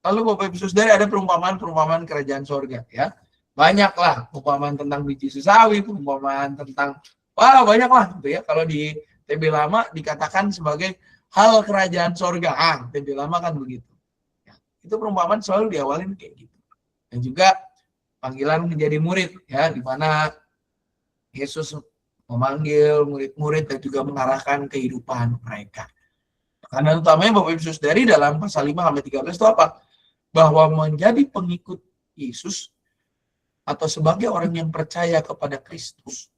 [SPEAKER 2] Lalu Bapak Ibu Saudara ada perumpamaan kerajaan sorga ya. Banyaklah perumpamaan tentang biji sesawi, perumpamaan tentang banyaklah gitu ya. Kalau di TB lama dikatakan sebagai hal kerajaan sorga. TB lama kan begitu. Ya, itu perumpamaan selalu diawalin kayak gitu. Dan juga panggilan menjadi murid ya, di mana Yesus memanggil murid-murid dan juga mengarahkan kehidupan mereka. Karena utamanya Bapak Ibu Saudari dalam pasal 5 sampai 13 itu apa? Bahwa menjadi pengikut Yesus atau sebagai orang yang percaya kepada Kristus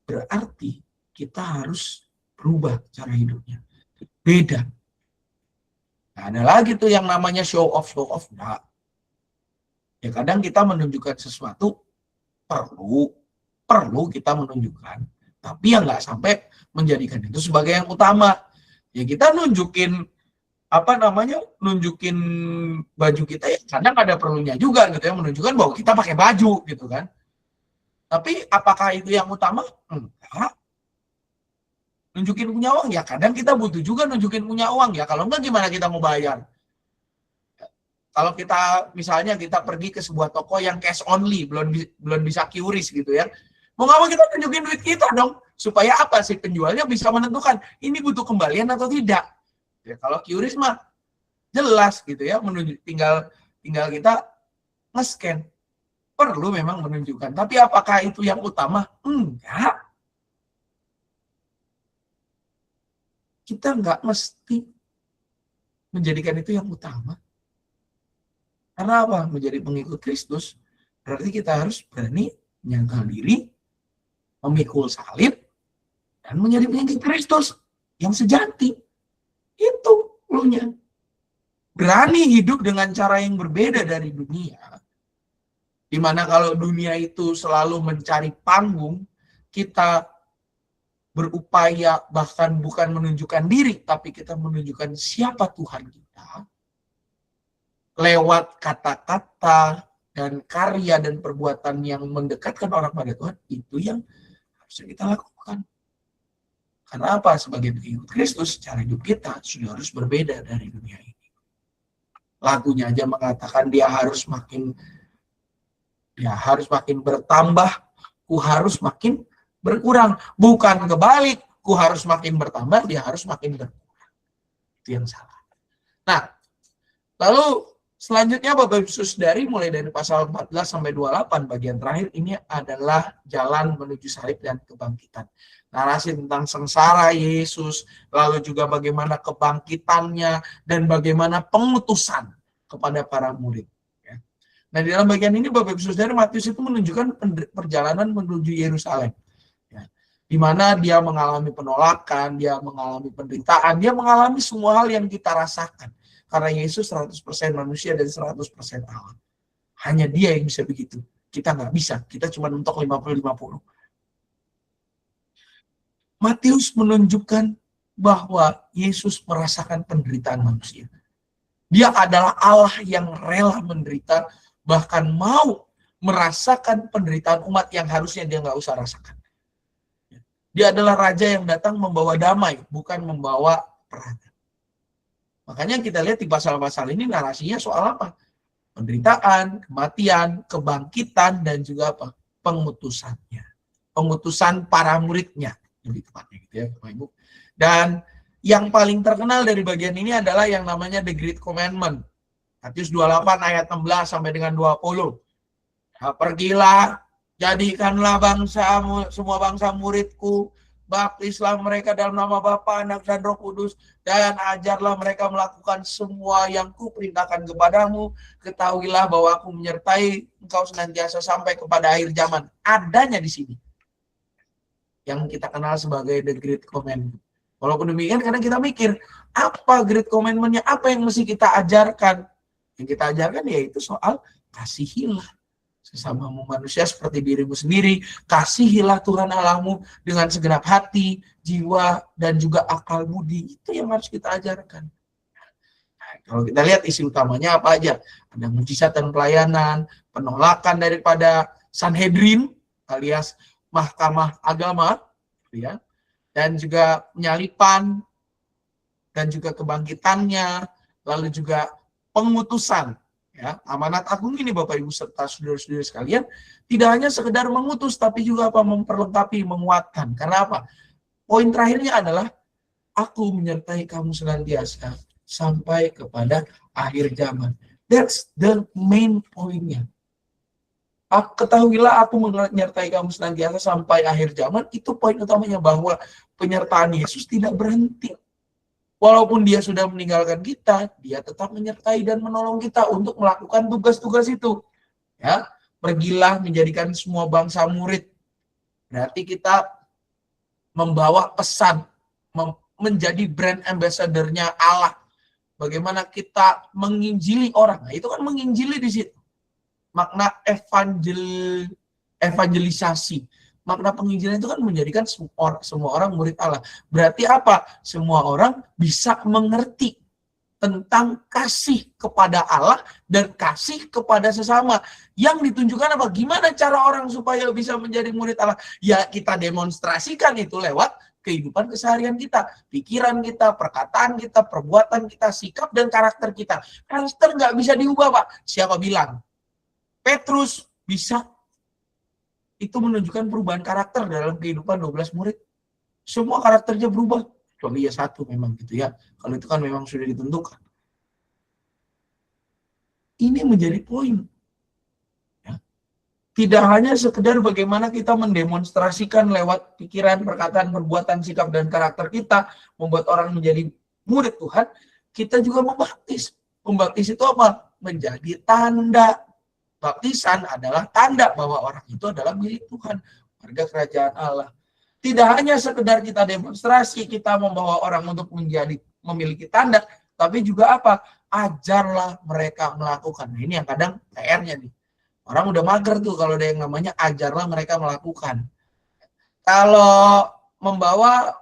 [SPEAKER 2] berarti kita harus berubah cara hidupnya. Beda. Nah, ada lagi tuh yang namanya show off. Nah, ya kadang kita menunjukkan sesuatu perlu kita menunjukkan, tapi yang nggak sampai menjadikan itu sebagai yang utama. Ya kita nunjukin nunjukin baju kita ya kadang ada perlunya juga gitu ya, menunjukkan bahwa kita pakai baju gitu kan. Tapi apakah itu yang utama? Enggak. Nunjukin punya uang ya kadang kita butuh juga nunjukin punya uang ya, kalau enggak gimana kita mau bayar? Kalau kita misalnya kita pergi ke sebuah toko yang cash only, belum bisa QRIS gitu ya. Mau nggak mau kita tunjukin duit kita dong, supaya apa sih penjualnya bisa menentukan ini butuh kembalian atau tidak. Ya, kalau QRIS mah jelas gitu ya, tinggal kita nge-scan. Perlu memang menunjukkan, tapi apakah itu yang utama? Enggak. Kita enggak mesti menjadikan itu yang utama. Karena apa? Menjadi pengikut Kristus berarti kita harus berani menyangkal diri, memikul salib, dan menjadi pengikut Kristus yang sejati. Ituulunya. Berani hidup dengan cara yang berbeda dari dunia. Dimana kalau dunia itu selalu mencari panggung, kita berupaya bahkan bukan menunjukkan diri, tapi kita menunjukkan siapa Tuhan kita. Lewat kata-kata dan karya dan perbuatan yang mendekatkan orang pada Tuhan, itu yang harus kita lakukan. Karena apa? Sebagai pengikut Kristus, cara hidup kita sudah harus berbeda dari dunia ini. Lagunya aja mengatakan dia harus makin bertambah, ku harus makin berkurang. Bukan kebalik, ku harus makin bertambah, dia harus makin berkurang. Itu yang salah. Nah, lalu selanjutnya Bapak Ibu Saudari mulai dari pasal 14 sampai 28 bagian terakhir ini adalah jalan menuju salib dan kebangkitan. Narasi tentang sengsara Yesus, lalu juga bagaimana kebangkitannya dan bagaimana pengutusan kepada para murid. Nah, di dalam bagian ini Bapak Ibu Saudara, Matius itu menunjukkan perjalanan menuju Yerusalem. Di mana dia mengalami penolakan, dia mengalami penderitaan, dia mengalami semua hal yang kita rasakan. Karena Yesus 100% manusia dan 100% Allah. Hanya dia yang bisa begitu. Kita nggak bisa. Kita cuma untuk 50-50. Matius menunjukkan bahwa Yesus merasakan penderitaan manusia. Dia adalah Allah yang rela menderita, bahkan mau merasakan penderitaan umat yang harusnya dia nggak usah rasakan. Dia adalah raja yang datang membawa damai, bukan membawa perang. Makanya kita lihat di pasal-pasal ini narasinya soal apa? Penderitaan, kematian, kebangkitan, dan juga apa? Pengutusannya. Pengutusan para muridnya. Lebih tepatnya gitu ya, Bapak Ibu. Dan yang paling terkenal dari bagian ini adalah yang namanya The Great Commandment. Matius 28 ayat 16 sampai dengan 20. Nah, pergilah, jadikanlah semua bangsa muridku, baptislah mereka dalam nama Bapa, Anak, dan Roh Kudus, dan ajarlah mereka melakukan semua yang kuperintahkan kepadamu. Ketahuilah bahwa aku menyertai engkau senantiasa sampai kepada akhir zaman. Adanya di sini. Yang kita kenal sebagai The Great Commandment. Walaupun demikian, kadang kita mikir, apa Great Commandment-nya? Apa yang mesti kita ajarkan? Yang kita ajarkan yaitu soal kasihilah sesamamu manusia seperti dirimu sendiri. Kasihilah Tuhan Allahmu dengan segenap hati, jiwa, dan juga akal budi. Itu yang harus kita ajarkan. Nah, kalau kita lihat isi utamanya apa aja. Ada mujizat dan pelayanan, penolakan daripada Sanhedrin alias mahkamah agama, ya, dan juga penyalipan, dan juga kebangkitannya, lalu juga pengutusan. Ya, amanat agung ini Bapak Ibu serta saudara-saudara sekalian tidak hanya sekedar mengutus tapi juga apa memperlengkapi, menguatkan. Karena apa? Poin terakhirnya adalah aku menyertai kamu senantiasa sampai kepada akhir zaman. That's the main pointnya. Ketahuilah aku menyertai kamu senantiasa sampai akhir zaman. Itu poin utamanya, bahwa penyertaan Yesus tidak berhenti. Walaupun dia sudah meninggalkan kita, dia tetap menyertai dan menolong kita untuk melakukan tugas-tugas itu. Ya, pergilah menjadikan semua bangsa murid. Berarti kita membawa pesan, menjadi brand ambassador-nya Allah. Bagaimana kita menginjili orang. Nah, itu kan menginjili di situ. Makna evangelisasi. Makna penginjilan itu kan menjadikan semua orang murid Allah. Berarti apa? Semua orang bisa mengerti tentang kasih kepada Allah dan kasih kepada sesama. Yang ditunjukkan apa? Gimana cara orang supaya bisa menjadi murid Allah? Ya kita demonstrasikan itu lewat kehidupan keseharian kita. Pikiran kita, perkataan kita, perbuatan kita, sikap dan karakter kita. Karakter nggak bisa diubah, Pak. Siapa bilang? Petrus bisa. Itu menunjukkan perubahan karakter dalam kehidupan 12 murid. Semua karakternya berubah. Kecuali ya satu memang gitu ya. Kalau itu kan memang sudah ditentukan. Ini menjadi poin. Ya. Tidak hanya sekedar bagaimana kita mendemonstrasikan lewat pikiran, perkataan, perbuatan, sikap, dan karakter kita, membuat orang menjadi murid Tuhan, kita juga membaptis. Membaptis itu apa? Menjadi tanda. Baptisan adalah tanda bahwa orang itu adalah milik Tuhan, warga kerajaan Allah. Tidak hanya sekedar kita demonstrasi, kita membawa orang untuk memiliki tanda, tapi juga apa? Ajarlah mereka melakukan. Nah, ini yang kadang PR-nya nih. Orang udah mager tuh kalau ada yang namanya ajarlah mereka melakukan. Kalau membawa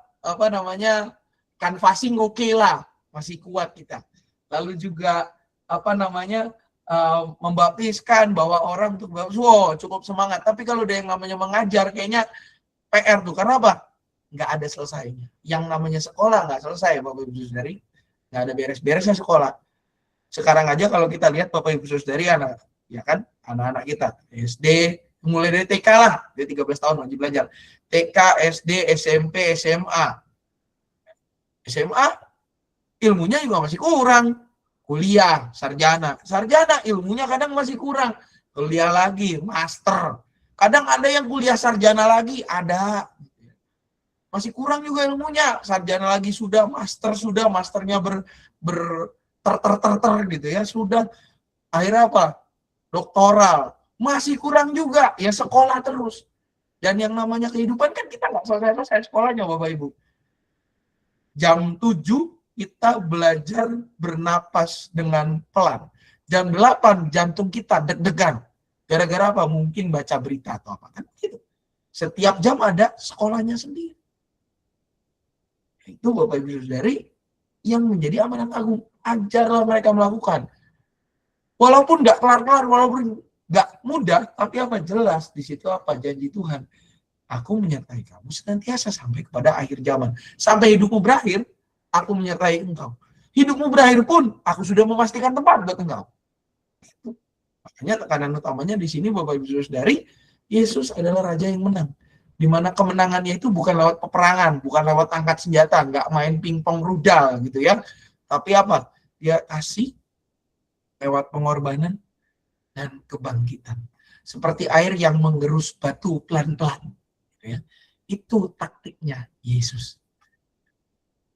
[SPEAKER 2] canvassing oke lah, masih kuat kita. Lalu juga membaptiskan bahwa orang untuk cukup semangat. Tapi kalau ada yang namanya mengajar, kayaknya PR tuh. Karena apa? Nggak ada selesainya. Yang namanya sekolah nggak selesai, Bapak Ibu Saudari. Nggak ada beres-beresnya sekolah. Sekarang aja kalau kita lihat Bapak Ibu Saudari, anak-anak kita SD, mulai dari TK lah, dia 13 tahun wajib belajar. TK, SD, SMP, SMA. SMA ilmunya juga masih kurang. Kuliah, sarjana ilmunya kadang masih kurang. Kuliah lagi, master. Kadang ada yang kuliah sarjana lagi, ada. Masih kurang juga ilmunya. Sarjana lagi sudah, masternya ter gitu ya. Sudah, akhirnya apa? Doktoral. Masih kurang juga, ya sekolah terus. Dan yang namanya kehidupan kan kita nggak selesai sekolahnya, Bapak Ibu. Jam 7, kita belajar bernapas dengan pelan. Jam 8 jantung kita deg-degan. Gara-gara apa? Mungkin baca berita atau apa. Kan gitu. Setiap jam ada sekolahnya sendiri. Itu Bapak Ibu Saudari yang menjadi amanat agung. Ajarlah mereka melakukan. Walaupun nggak kelar-kelar, walaupun nggak mudah, tapi apa? Jelas di situ apa? Janji Tuhan. Aku menyertai kamu senantiasa sampai kepada akhir zaman. Sampai hidupmu berakhir, aku menyertai engkau. Hidupmu berakhir pun, aku sudah memastikan tempat buat engkau. Itu. Makanya tekanan utamanya di sini Bapak Ibu Saudari, Yesus adalah Raja yang menang. Di mana kemenangannya itu bukan lewat peperangan, bukan lewat angkat senjata, nggak main pingpong rudal gitu ya. Tapi apa? Dia kasih lewat pengorbanan dan kebangkitan. Seperti air yang menggerus batu pelan-pelan. Gitu ya. Itu taktiknya Yesus.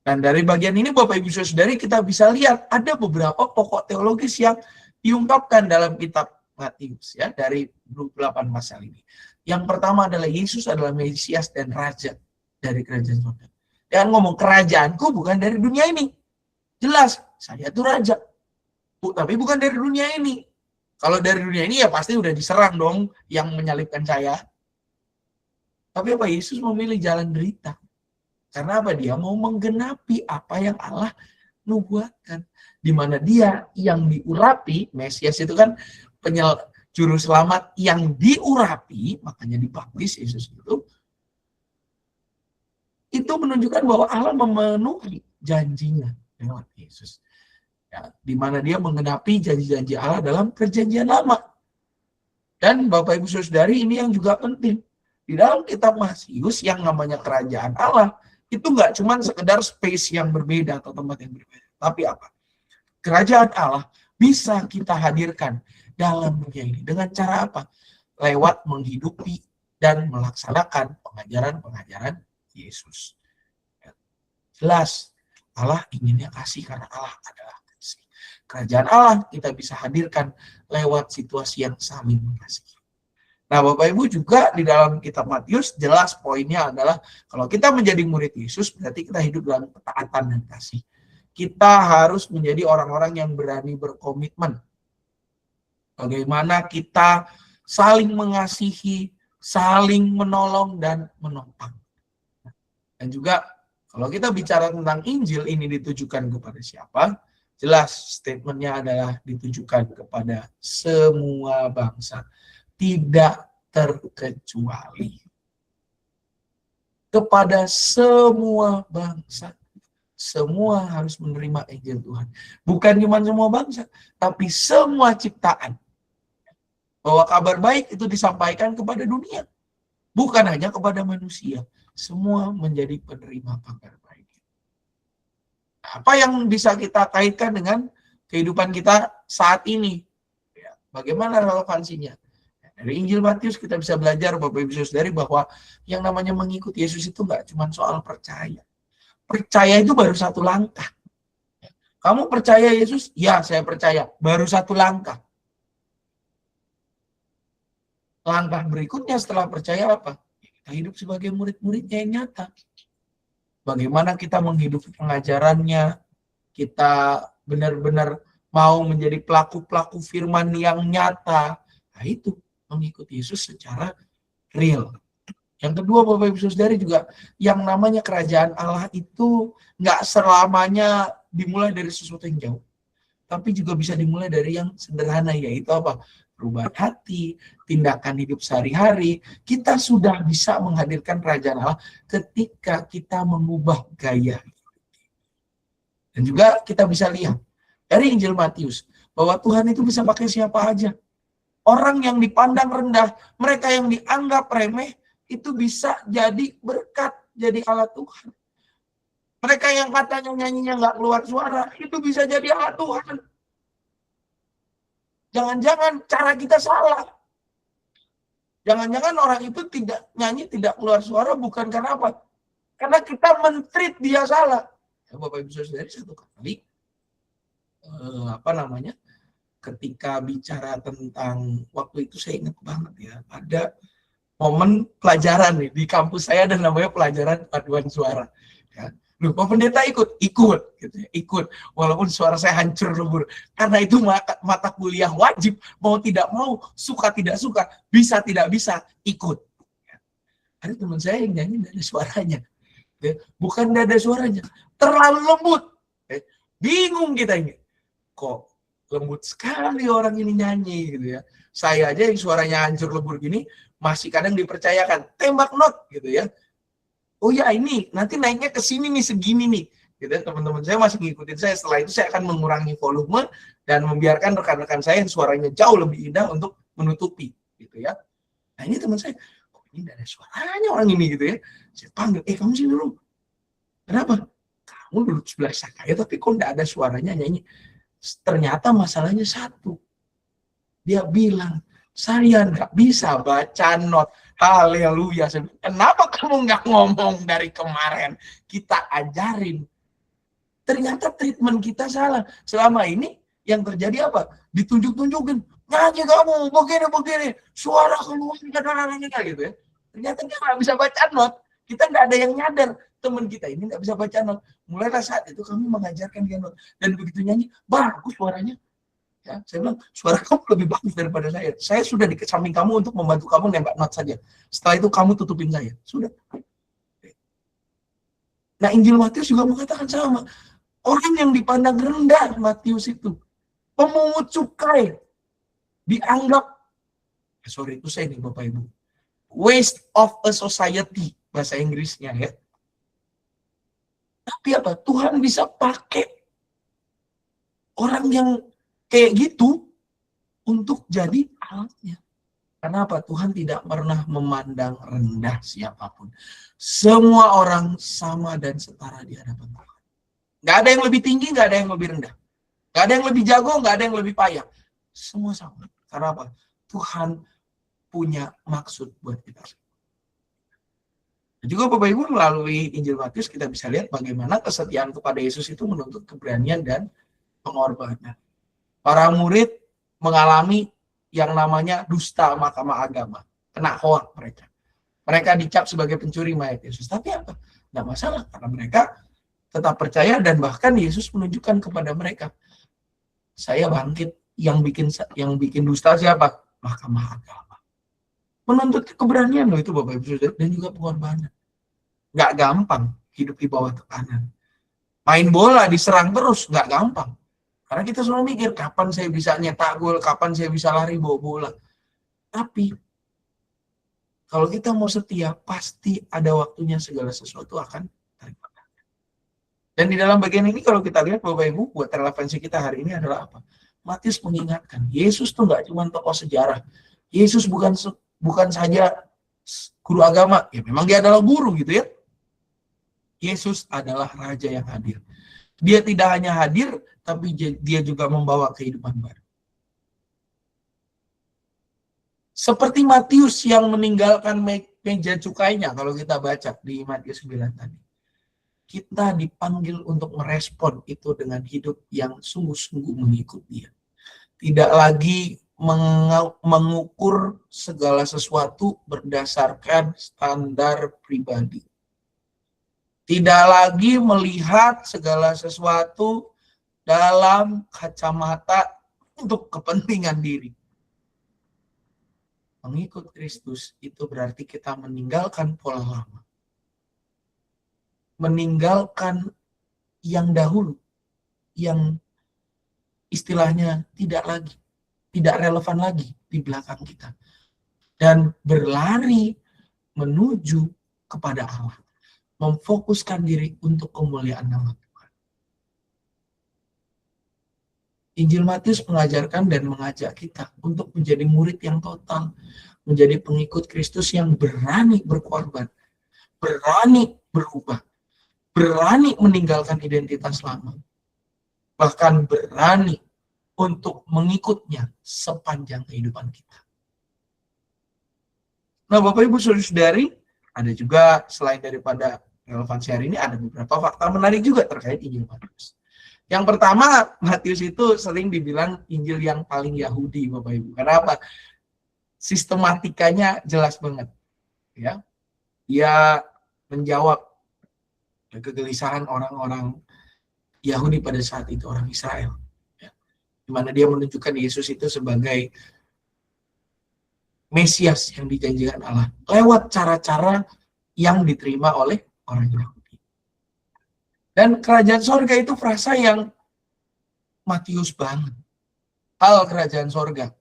[SPEAKER 2] Dan dari bagian ini Bapak Ibu Saudari kita bisa lihat ada beberapa pokok teologis yang diungkapkan dalam kitab Matius ya dari 28 pasal ini. Yang pertama adalah Yesus adalah Mesias dan Raja dari kerajaan surga. Jangan ngomong kerajaanku bukan dari dunia ini. Jelas, saya itu raja. Tapi bukan dari dunia ini. Kalau dari dunia ini ya pasti udah diserang dong yang menyalibkan saya. Tapi apa? Yesus memilih jalan derita. Karena apa? Dia mau menggenapi apa yang Allah nubuatkan. Di mana dia yang diurapi, Mesias itu kan juru selamat yang diurapi, makanya dibaptis Yesus itu menunjukkan bahwa Allah memenuhi janjinya lewat Yesus. Ya, di mana dia menggenapi janji-janji Allah dalam perjanjian lama. Dan Bapak Ibu Saudari, ini yang juga penting. Di dalam kitab Matius yang namanya kerajaan Allah, itu nggak cuma sekedar space yang berbeda atau tempat yang berbeda. Tapi apa? Kerajaan Allah bisa kita hadirkan dalam dunia ini. Dengan cara apa? Lewat menghidupi dan melaksanakan pengajaran-pengajaran Yesus. Jelas, Allah inginnya kasih karena Allah adalah kasih. Kerajaan Allah kita bisa hadirkan lewat situasi yang saling mengasihi. Nah, Bapak Ibu juga di dalam kitab Matius jelas poinnya adalah kalau kita menjadi murid Yesus berarti kita hidup dalam ketaatan dan kasih. Kita harus menjadi orang-orang yang berani berkomitmen. Bagaimana kita saling mengasihi, saling menolong dan menopang. Dan juga kalau kita bicara tentang Injil ini ditujukan kepada siapa? Jelas statementnya adalah ditujukan kepada semua bangsa. Tidak terkecuali. Kepada semua bangsa. Semua harus menerima Injil Tuhan. Bukan cuma semua bangsa, tapi semua ciptaan. Bahwa kabar baik itu disampaikan kepada dunia. Bukan hanya kepada manusia. Semua menjadi penerima kabar baik. Apa yang bisa kita kaitkan dengan kehidupan kita saat ini? Bagaimana relevansinya? Dari Injil Matius kita bisa belajar Bapak Ibu Saudari bahwa yang namanya mengikut Yesus itu nggak cuma soal percaya. Percaya itu baru satu langkah. Kamu percaya Yesus? Ya, saya percaya. Baru satu langkah. Langkah berikutnya setelah percaya apa? Kita hidup sebagai murid-muridnya yang nyata. Bagaimana kita menghidupi pengajarannya, kita benar-benar mau menjadi pelaku-pelaku firman yang nyata. Nah itu, mengikuti Yesus secara real. Yang kedua, Bapak Ibu Saudari juga, yang namanya kerajaan Allah itu nggak selamanya dimulai dari sesuatu yang jauh. Tapi juga bisa dimulai dari yang sederhana, yaitu apa? Perubahan hati, tindakan hidup sehari-hari. Kita sudah bisa menghadirkan kerajaan Allah ketika kita mengubah gaya. Dan juga kita bisa lihat dari Injil Matius bahwa Tuhan itu bisa pakai siapa aja. Orang yang dipandang rendah, mereka yang dianggap remeh, itu bisa jadi berkat, jadi alat Tuhan. Mereka yang katanya nyanyinya nggak keluar suara, itu bisa jadi alat Tuhan. Jangan-jangan cara kita salah. Jangan-jangan orang itu tidak nyanyi, tidak keluar suara bukan karena apa? Karena kita men-treat dia salah. Ya, Bapak Ibu Saudara, satu kali ketika bicara tentang waktu itu saya ingat banget ya, ada momen pelajaran nih di kampus saya dan namanya pelajaran paduan suara. Ya. Loh, Pak Pendeta ikut gitu ya, ikut walaupun suara saya hancur lebur karena itu mata kuliah wajib, mau tidak mau, suka tidak suka, bisa tidak bisa ikut. Ya. Ada teman saya yang nyanyi tidak ada suaranya, ya. Bukan tidak ada suaranya, terlalu lembut. Ya. Bingung kita ini, kok lembut sekali orang ini nyanyi gitu ya. Saya aja yang suaranya hancur lebur gini masih kadang dipercayakan tembak not gitu ya. Oh ya ini nanti naiknya ke sini nih segini nih. Gitu ya. Teman-teman saya masih ngikutin saya. Setelah itu saya akan mengurangi volume dan membiarkan rekan-rekan saya yang suaranya jauh lebih indah untuk menutupi gitu ya. Nah ini teman saya, kok ini tidak ada suaranya orang ini gitu ya. Saya panggil, kamu sini dulu. Kenapa? Kamu duduk sebelah saya tapi kok tidak ada suaranya nyanyi. Ternyata masalahnya satu. Dia bilang, saya nggak bisa baca not. Haleluya. Kenapa kamu nggak ngomong dari kemarin? Kita ajarin. Ternyata treatment kita salah. Selama ini yang terjadi apa? Ditunjuk-tunjukin. Nyanyi kamu, begini-begini. Suara keluar, gitu ya. Ternyata dia nggak bisa baca not. Kita nggak ada yang nyadar. Teman kita ini nggak bisa baca not. Mulai saat itu kami mengajarkan dia not. Dan begitu nyanyi, bagus suaranya. Ya, saya bilang, suara kamu lebih bagus daripada saya. Saya sudah di samping kamu untuk membantu kamu nembak not saja. Setelah itu kamu tutupin saya. Sudah. Nah, Injil Matius juga mengatakan sama. Orang yang dipandang rendah Matius itu. Pemungut cukai. Dianggap, sorry itu saya nih Bapak Ibu. Waste of a society. Bahasa Inggrisnya ya. Tapi apa? Tuhan bisa pakai orang yang kayak gitu untuk jadi alatnya. Kenapa? Tuhan tidak pernah memandang rendah siapapun. Semua orang sama dan setara di hadapan Tuhan. Nggak ada yang lebih tinggi, nggak ada yang lebih rendah. Nggak ada yang lebih jago, nggak ada yang lebih payah. Semua sama. Karena apa? Tuhan punya maksud buat kita. Dan juga Bapak Ibu, melalui Injil Matius kita bisa lihat bagaimana kesetiaan kepada Yesus itu menuntut keberanian dan pengorbanan. Para murid mengalami yang namanya dusta mahkamah agama. Kena hoak mereka. Mereka dicap sebagai pencuri mayat Yesus. Tapi apa? Nggak masalah, karena mereka tetap percaya dan bahkan Yesus menunjukkan kepada mereka, saya bangkit. Yang bikin dusta siapa? Mahkamah agama. Menuntut keberanian loh itu Bapak Ibu Saudara, dan juga pengorbanan. Nggak gampang hidup di bawah tekanan. Main bola diserang terus, nggak gampang. Karena kita selalu mikir, kapan saya bisa nyetak gol, kapan saya bisa lari bawa bola. Tapi, kalau kita mau setia, pasti ada waktunya segala sesuatu akan terima. Dan di dalam bagian ini kalau kita lihat Bapak Ibu, buat relevansi kita hari ini adalah apa? Matius mengingatkan, Yesus tuh nggak cuma tokoh sejarah. Yesus bukan saja guru agama. Ya memang dia adalah guru gitu ya. Yesus adalah Raja yang hadir. Dia tidak hanya hadir, tapi dia juga membawa kehidupan baru. Seperti Matius yang meninggalkan meja cukainya, kalau kita baca di Matius 9 tadi. Kita dipanggil untuk merespon itu dengan hidup yang sungguh-sungguh mengikut dia. Tidak lagi mengukur segala sesuatu berdasarkan standar pribadi. Tidak lagi melihat segala sesuatu dalam kacamata untuk kepentingan diri. Mengikut Kristus itu berarti kita meninggalkan pola lama. Meninggalkan yang dahulu, yang istilahnya tidak relevan lagi di belakang kita. Dan berlari menuju kepada Allah. Memfokuskan diri untuk kemuliaan nama Tuhan. Injil Matius mengajarkan dan mengajak kita untuk menjadi murid yang total, menjadi pengikut Kristus yang berani berkorban, berani berubah, berani meninggalkan identitas lama, bahkan berani untuk mengikutnya sepanjang kehidupan kita. Nah, Bapak Ibu Saudara-saudari, ada juga selain daripada relevansi hari ini, ada beberapa fakta menarik juga terkait Injil Matius. Yang pertama, Matius itu sering dibilang Injil yang paling Yahudi, Bapak Ibu. Kenapa? Sistematikanya jelas banget. Ya, dia menjawab kegelisahan orang-orang Yahudi pada saat itu, orang Israel. Ya, di mana dia menunjukkan Yesus itu sebagai Mesias yang dijanjikan Allah lewat cara-cara yang diterima oleh orang Yahudi. Dan kerajaan sorga itu frasa yang Matius banget. Hal kerajaan sorga,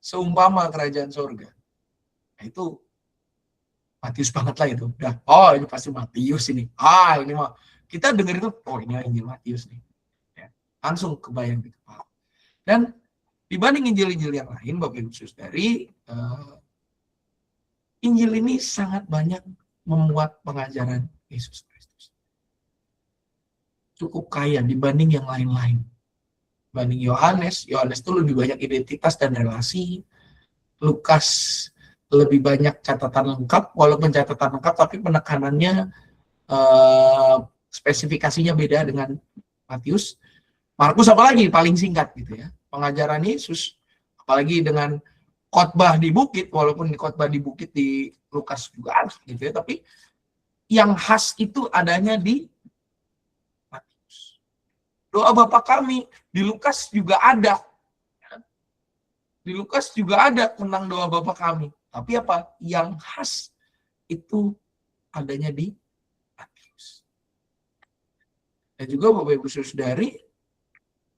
[SPEAKER 2] seumpama kerajaan sorga, nah, itu Matius banget lah itu. Udah, oh ini pasti Matius ini. Ini mah kita dengar itu, oh ini Injil Matius nih. Ya, langsung kebayang di kepala. Dan dibanding Injil-Injil yang lain, Bapak Ibu Saudari, Injil ini sangat banyak memuat pengajaran Yesus Kristus. Cukup kaya dibanding yang lain-lain. Dibanding Yohanes itu lebih banyak identitas dan relasi. Lukas lebih banyak catatan lengkap, walaupun catatan lengkap, tapi penekanannya, spesifikasinya beda dengan Matius. Markus apalagi paling singkat gitu ya. Pengajaran Yesus, apalagi dengan khotbah di bukit, walaupun khotbah di bukit di Lukas juga ada gitu ya, tapi yang khas itu adanya di Matius. Doa Bapa kami di Lukas juga ada. Di Lukas juga ada tentang doa Bapa kami. Tapi apa? Yang khas itu adanya di Matius. Dan juga Bapak Ibu Saudari,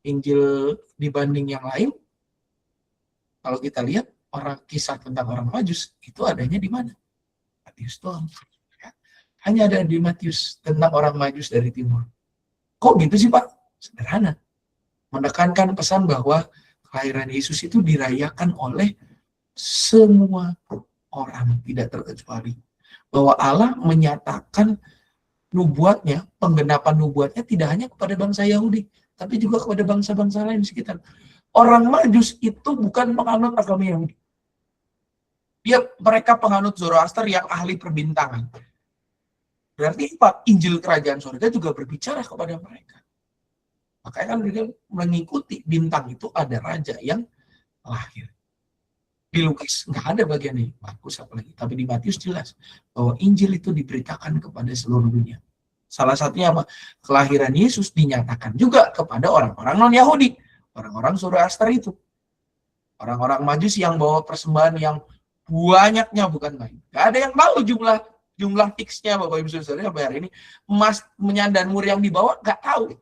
[SPEAKER 2] Injil dibanding yang lain, kalau kita lihat orang kisah tentang orang Majus itu adanya di mana? Matius doang. Ya. Hanya ada di Matius tentang orang Majus dari timur. Kok gitu sih Pak? Sederhana. menekankan pesan bahwa kelahiran Yesus itu dirayakan oleh semua orang, tidak terkecuali. Bahwa Allah menyatakan nubuatnya, penggenapan nubuatnya tidak hanya kepada bangsa Yahudi, tapi juga kepada bangsa-bangsa lain di sekitar. Orang Majus itu bukan penganut agama Yahudi. Mereka penganut Zoroaster yang ahli perbintangan. Berarti apa? Injil kerajaan surga juga berbicara kepada mereka. Makanya kan mereka mengikuti bintang itu ada raja yang lahir. Di Lukas nggak ada bagian ini, Markus apalagi. Tapi di Matius jelas bahwa Injil itu diberitakan kepada seluruh dunia. Salah satunya apa? Kelahiran Yesus dinyatakan juga kepada orang-orang non-Yahudi. Orang-orang Zoroaster itu. Orang-orang Majus yang bawa persembahan yang banyaknya bukan main. Nggak ada yang tahu jumlah fixnya Bapak Ibu Saudara sampai hari ini. Emas, menyan, dan mur yang dibawa nggak tahu.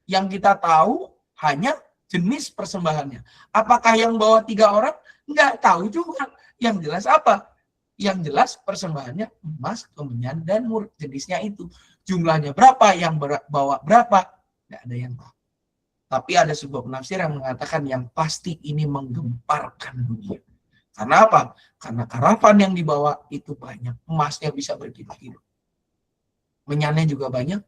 [SPEAKER 2] Yang kita tahu hanya jenis persembahannya. Apakah yang bawa 3 orang? Nggak tahu juga. Yang jelas apa? Yang jelas persembahannya emas, kemenyan, dan mur. Jenisnya itu. Jumlahnya berapa? Yang bawa berapa? Nggak ada yang tahu. Tapi ada sebuah penafsir yang mengatakan yang pasti ini menggemparkan dunia. Karena apa? Karena karavan yang dibawa itu banyak. Emasnya bisa berkilo-kilo. Menyannya juga banyak.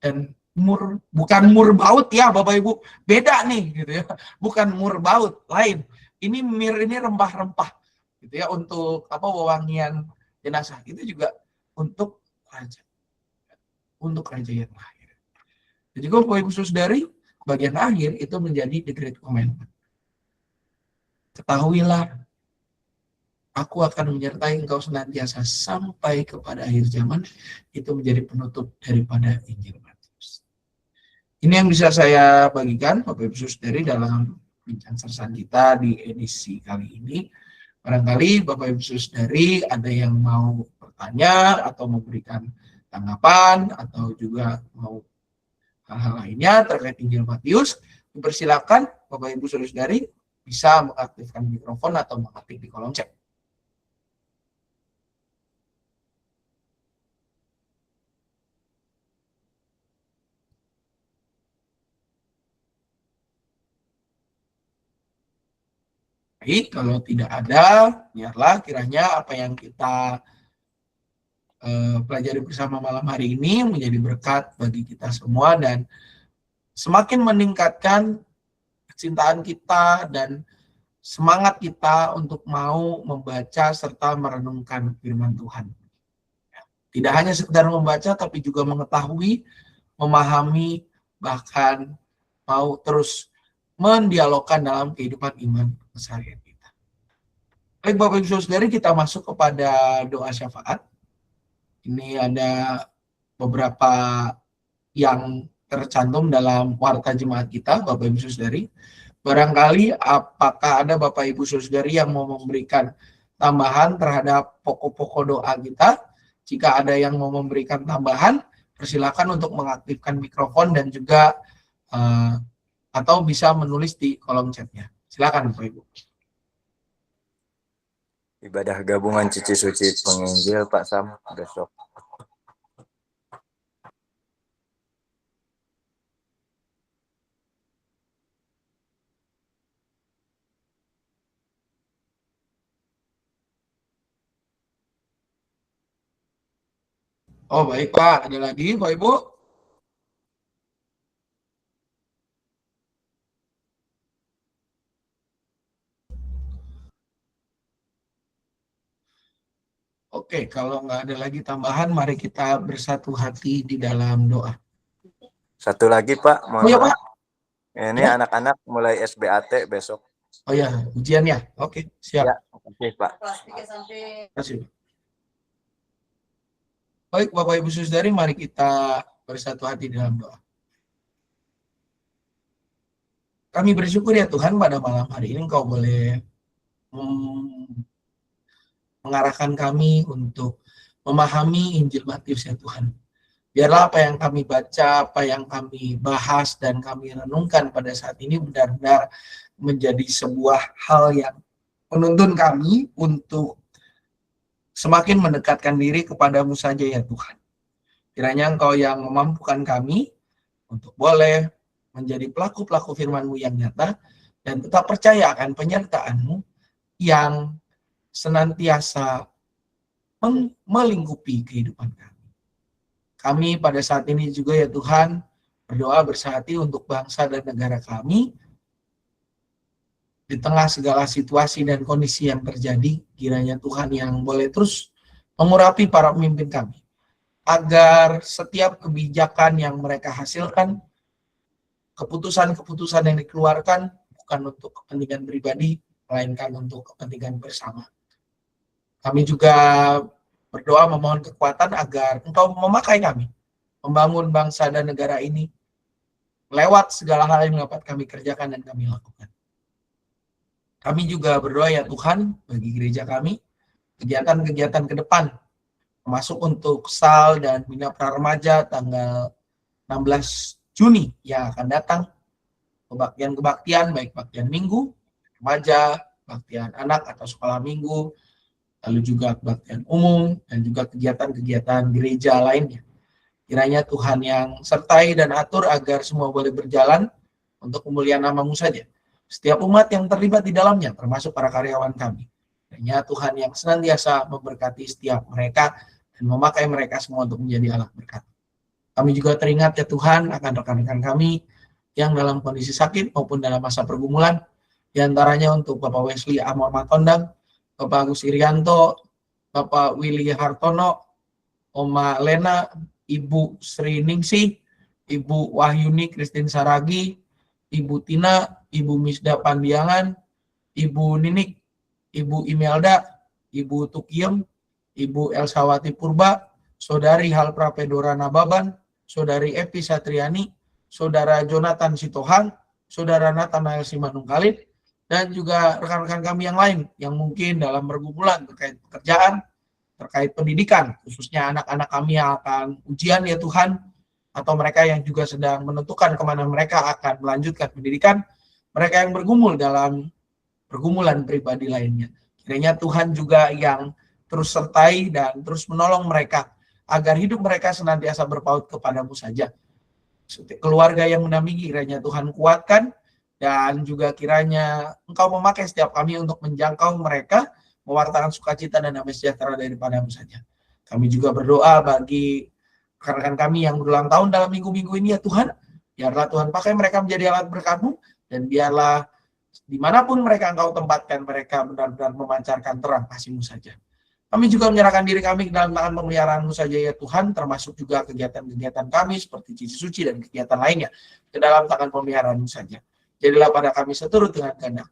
[SPEAKER 2] Dan mur, bukan mur baut ya Bapak Ibu. Beda nih gitu ya. Bukan mur baut, lain. Ini ini rempah-rempah gitu ya untuk wewangian jenazah. Itu juga untuk raja. Untuk raja yang lahir. Jadi Bapak Ibu Saudari, bagian akhir itu menjadi the great commandment. Ketahuilah, aku akan menyertai engkau senantiasa sampai kepada akhir zaman. Itu menjadi penutup daripada Injil Matius. Ini yang bisa saya bagikan Bapak Ibu Saudari dalam bincang sersan kita di edisi kali ini. Barangkali Bapak Ibu Saudari ada yang mau bertanya atau memberikan tanggapan atau juga mau hal-hal lainnya terkait Injil Matius, dipersilakan Bapak Ibu Saudari bisa mengaktifkan mikrofon atau mengetik di kolom chat. Baik, kalau tidak ada, biarlah kiranya apa yang kita pelajari bersama malam hari ini menjadi berkat bagi kita semua dan semakin meningkatkan kecintaan kita dan semangat kita untuk mau membaca serta merenungkan firman Tuhan. Tidak hanya sekedar membaca, tapi juga mengetahui, memahami, bahkan mau terus mendialogkan dalam kehidupan iman keseharian kita. Baik Bapak Ibu Saudari, kita masuk kepada doa syafaat. Ini ada beberapa yang tercantum dalam warta jemaat kita, Bapak Ibu Saudari. Barangkali apakah ada Bapak Ibu Saudari yang mau memberikan tambahan terhadap pokok-pokok doa kita? Jika ada yang mau memberikan tambahan, persilakan untuk mengaktifkan mikrofon dan juga atau bisa menulis di kolom chatnya. Silakan Bapak Ibu.
[SPEAKER 4] Ibadah gabungan Cici Suci Penginjil Pak Sam besok.
[SPEAKER 2] Oh baik Pak, ada lagi Pak Ibu? Oke, kalau nggak ada lagi tambahan, mari kita bersatu hati di dalam doa.
[SPEAKER 4] Satu lagi Pak,
[SPEAKER 2] Oh ya Pak.
[SPEAKER 4] Ini
[SPEAKER 2] ya.
[SPEAKER 4] Anak-anak mulai SBAT besok.
[SPEAKER 2] Oh ya, ujian ya. Oke, siap.
[SPEAKER 4] Ya, oke Pak.
[SPEAKER 2] Terima kasih. Baik Bapak Ibu Saudari, mari kita bersatu hati dalam doa. Kami bersyukur ya Tuhan pada malam hari ini Engkau boleh mengarahkan kami untuk memahami Injil Matius ya Tuhan. Biarlah apa yang kami baca, apa yang kami bahas dan kami renungkan pada saat ini benar-benar menjadi sebuah hal yang menuntun kami untuk semakin mendekatkan diri kepadamu saja ya Tuhan. Kiranya Engkau yang memampukan kami untuk boleh menjadi pelaku-pelaku firman-Mu yang nyata, dan tetap percaya akan penyertaan-Mu yang senantiasa melingkupi kehidupan kami. Kami pada saat ini juga ya Tuhan, berdoa bersehati untuk bangsa dan negara kami. Di tengah segala situasi dan kondisi yang terjadi, kiranya Tuhan yang boleh terus mengurapi para pemimpin kami, agar setiap kebijakan yang mereka hasilkan, keputusan-keputusan yang dikeluarkan, bukan untuk kepentingan pribadi, melainkan untuk kepentingan bersama. Kami juga berdoa memohon kekuatan agar Engkau memakai kami, membangun bangsa dan negara ini, lewat segala hal yang dapat kami kerjakan dan kami lakukan. Kami juga berdoa ya Tuhan, bagi gereja kami, kegiatan-kegiatan ke depan, termasuk untuk SAL dan Bina Praremaja tanggal 16 Juni yang akan datang, kebaktian-kebaktian, baik baktian minggu, remaja, baktian anak atau sekolah minggu, lalu juga kebaktian umum, dan juga kegiatan-kegiatan gereja lainnya. Kiranya Tuhan yang sertai dan atur agar semua boleh berjalan untuk kemuliaan nama-Mu saja. Setiap umat yang terlibat di dalamnya, termasuk para karyawan kami. Kiranya Tuhan yang senantiasa memberkati setiap mereka dan memakai mereka semua untuk menjadi alat berkat. Kami juga teringat ya Tuhan akan rekan-rekan kami yang dalam kondisi sakit maupun dalam masa pergumulan, diantaranya untuk Bapak Wesley Amor Matondang, Bapak Agus Irianto, Bapak Willy Hartono, Oma Lena, Ibu Sri Ningsih, Ibu Wahyuni Christine Saragi, Ibu Tina, Ibu Misda Pandiangan, Ibu Ninik, Ibu Imelda, Ibu Tukiem, Ibu Elsawati Purba, Saudari Halpra Pedora Nababan, Saudari Epi Satriani, Saudara Jonathan Sitohang, Saudara Nathanael Simanungkalit, dan juga rekan-rekan kami yang lain yang mungkin dalam pergumulan terkait pekerjaan, terkait pendidikan, khususnya anak-anak kami yang akan ujian ya Tuhan, atau mereka yang juga sedang menentukan kemana mereka akan melanjutkan pendidikan, mereka yang bergumul dalam pergumulan pribadi lainnya. Kiranya Tuhan juga yang terus sertai dan terus menolong mereka, agar hidup mereka senantiasa berpaut kepadamu saja. Keluarga yang mendampingi, kiranya Tuhan kuatkan, dan juga kiranya Engkau memakai setiap kami untuk menjangkau mereka, mewartakan sukacita dan damai sejahtera daripadamu saja. Kami juga berdoa bagi rekan-rekan kami yang berulang tahun dalam minggu-minggu ini ya Tuhan, biarlah Tuhan pakai mereka menjadi alat berkat-Mu, dan biarlah dimanapun mereka Engkau tempatkan, mereka benar-benar memancarkan terang kasih-Mu saja. Kami juga menyerahkan diri kami ke dalam tangan pemeliharaan-Mu saja ya Tuhan, termasuk juga kegiatan-kegiatan kami seperti Cici Suci dan kegiatan lainnya, ke dalam tangan pemeliharaan-Mu saja. Jadilah pada kami seturut dengan kehendak.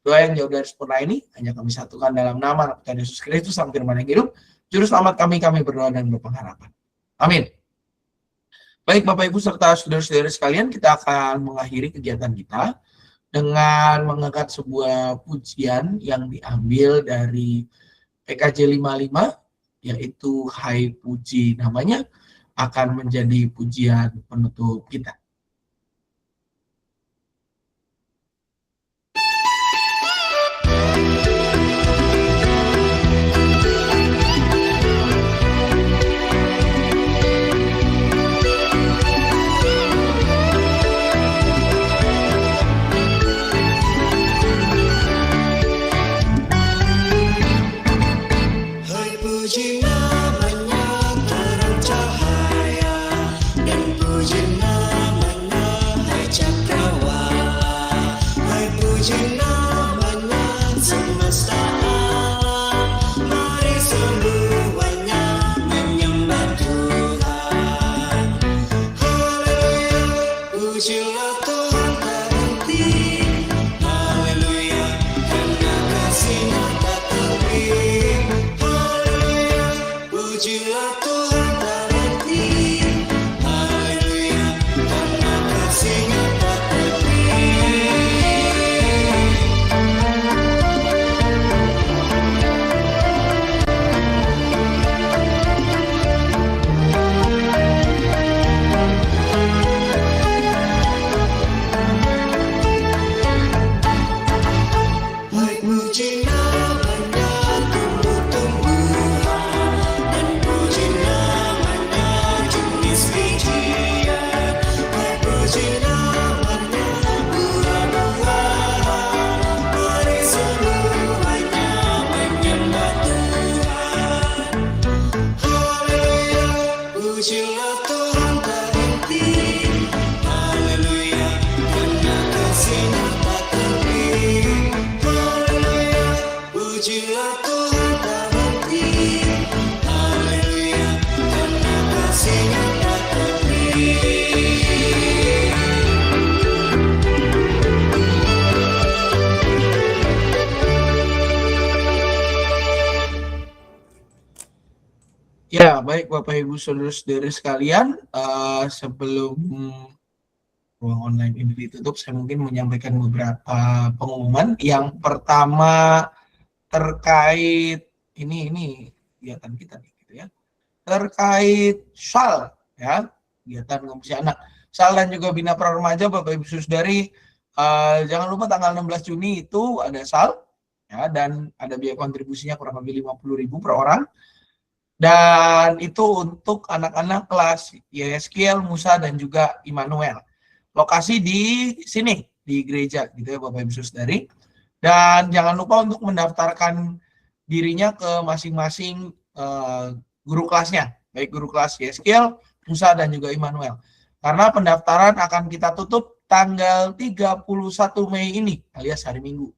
[SPEAKER 2] Doa yang jauh dari sempurna ini hanya kami satukan dalam nama Tuhan Yesus Kristus, Sang Firman yang hidup, Juru Selamat kami berdoa dan berpengharapan. Amin. Baik Bapak Ibu serta saudara-saudara sekalian, kita akan mengakhiri kegiatan kita dengan mengangkat sebuah pujian yang diambil dari PKJ 55, yaitu Hai Puji namanya, akan menjadi pujian penutup kita.
[SPEAKER 5] Puji namanya terang cahaya, dan puji namanya hai cakrawala, hai puji namanya semesta alam, mari semuanya menyembah Tuhan. Haleluya, pujilah Tuhan terhenti, haleluya, karena kasih-Nya tak terbit. Pujilah Tuhan terhenti, haleluya, karena kasih-Nya tak terbit.
[SPEAKER 2] baik Bapak Ibu Saudara-saudara sekalian, sebelum ruang online ini ditutup, saya mungkin menyampaikan beberapa pengumuman. Yang pertama terkait ini kegiatan kita nih, gitu ya. Terkait SAL, ya, kegiatan komisi anak. SAL dan juga Bina Pra Remaja, Bapak Ibu Saudari, jangan lupa tanggal 16 Juni itu ada SAL, ya, dan ada biaya kontribusinya kurang lebih 50.000 per orang. Dan itu untuk anak-anak kelas Yeskiel, Musa, dan juga Immanuel. Lokasi di sini, di gereja, gitu ya Bapak Ibu Saudari. Dan jangan lupa untuk mendaftarkan dirinya ke masing-masing guru kelasnya, baik guru kelas Yeskiel, Musa, dan juga Immanuel. Karena pendaftaran akan kita tutup tanggal 31 Mei ini, alias hari Minggu.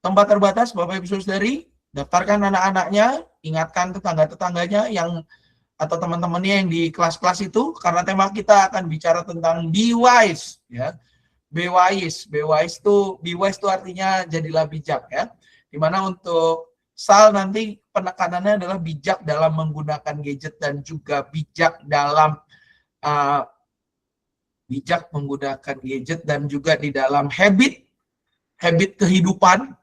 [SPEAKER 2] Tempat terbatas, Bapak Ibu Saudari, daftarkan anak-anaknya, ingatkan tetangga-tetangganya yang atau teman-temannya yang di kelas-kelas itu, karena tema kita akan bicara tentang be wise, ya. Be wise itu artinya jadilah bijak, ya. Dimana untuk SAL nanti penekanannya adalah bijak dalam menggunakan gadget dan juga bijak dalam bijak menggunakan gadget dan juga di dalam habit kehidupan,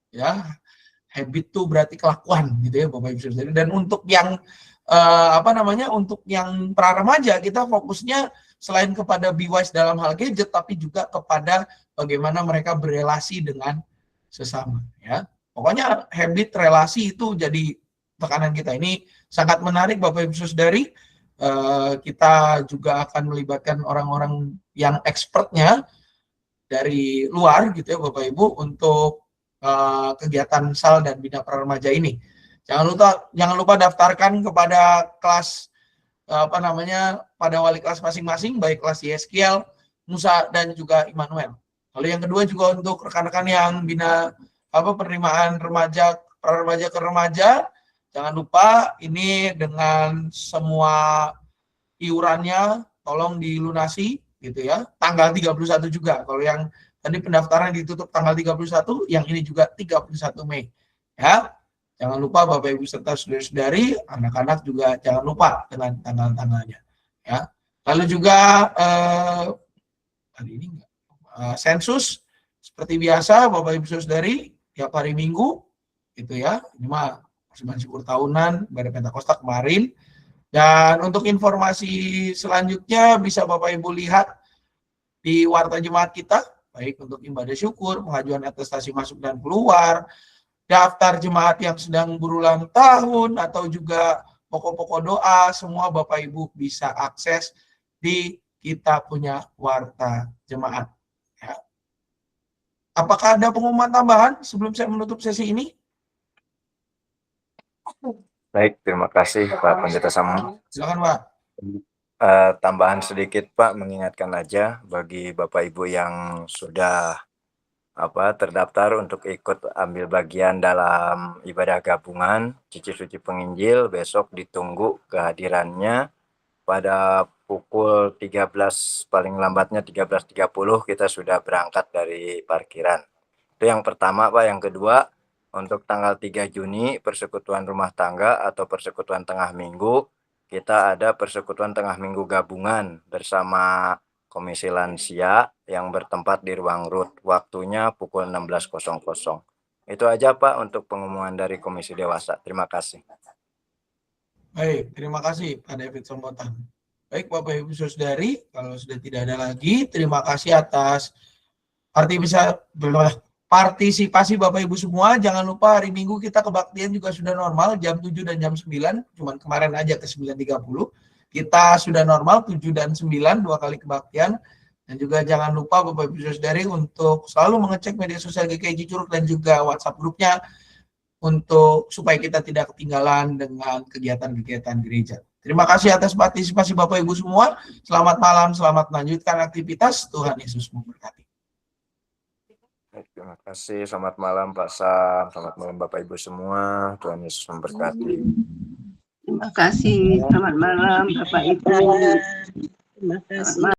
[SPEAKER 2] ya. Habit itu berarti kelakuan, gitu ya Bapak Ibu Saudara. Dan untuk yang untuk yang pra remaja, kita fokusnya selain kepada be wise dalam hal gadget, tapi juga kepada bagaimana mereka berelasi dengan sesama, ya. Pokoknya habit relasi itu jadi tekanan kita. Ini sangat menarik Bapak Ibu Saudari. Kita juga akan melibatkan orang-orang yang expertnya dari luar, gitu ya Bapak Ibu, untuk kegiatan SAL dan Bina Pra Remaja ini. Jangan lupa daftarkan kepada kelas pada wali kelas masing-masing, baik kelas Yeskiel, Musa, dan juga Immanuel. Lalu yang kedua juga untuk rekan-rekan yang bina penerimaan remaja pra remaja ke remaja, jangan lupa ini dengan semua iurannya tolong dilunasi, gitu ya. Tanggal 31 juga. Kalau yang tadi pendaftaran ditutup tanggal 31, yang ini juga 31 Mei. Ya. Jangan lupa Bapak Ibu serta saudara-saudari, anak-anak juga jangan lupa dengan tanggal-tanggalnya. Ya. Lalu juga hari ini sensus seperti biasa Bapak Ibu saudari tiap hari Minggu, gitu ya. Ini mah persembahan syukur tahunan pada Pentakosta kemarin. Dan untuk informasi selanjutnya bisa Bapak Ibu lihat di warta jemaat kita, baik untuk ibadah syukur, pengajuan atestasi masuk dan keluar, daftar jemaat yang sedang berulang tahun, atau juga pokok-pokok doa, semua Bapak Ibu bisa akses di kita punya warta jemaat. Ya. Apakah ada pengumuman tambahan sebelum saya menutup sesi ini?
[SPEAKER 4] Baik, terima kasih Pak Pendeta Samu.
[SPEAKER 2] Silakan Pak.
[SPEAKER 4] Tambahan sedikit Pak, mengingatkan aja bagi Bapak Ibu yang sudah terdaftar untuk ikut ambil bagian dalam ibadah gabungan Cici Suci Penginjil, besok ditunggu kehadirannya pada pukul 13, paling lambatnya 13.30 kita sudah berangkat dari parkiran. Itu yang pertama Pak. Yang kedua, untuk tanggal 3 Juni persekutuan rumah tangga atau persekutuan tengah minggu, kita ada persekutuan tengah minggu gabungan bersama Komisi Lansia yang bertempat di ruang RUT. Waktunya pukul 16.00. Itu aja Pak untuk pengumuman dari Komisi Dewasa. Terima kasih.
[SPEAKER 2] Baik, terima kasih Pak David Sombotan. Baik Bapak Ibu Saudari, kalau sudah tidak ada lagi, terima kasih atas partisipasi Bapak Ibu semua. Jangan lupa hari Minggu kita kebaktian juga sudah normal, jam 7 dan jam 9. Cuman kemarin aja ke 9.30. Kita sudah normal 7 dan 9, 2 kali kebaktian. Dan juga jangan lupa Bapak Ibu Saudari untuk selalu mengecek media sosial GKI Curug dan juga WhatsApp grupnya supaya kita tidak ketinggalan dengan kegiatan-kegiatan gereja. Terima kasih atas partisipasi Bapak Ibu semua. Selamat malam, selamat melanjutkan aktivitas. Tuhan Yesus memberkati.
[SPEAKER 4] Terima kasih. Selamat malam Pak Sam. Selamat malam Bapak Ibu semua. Tuhan Yesus memberkati.
[SPEAKER 6] Terima kasih. Selamat malam Bapak Ibu.
[SPEAKER 7] Terima kasih.
[SPEAKER 6] Selamat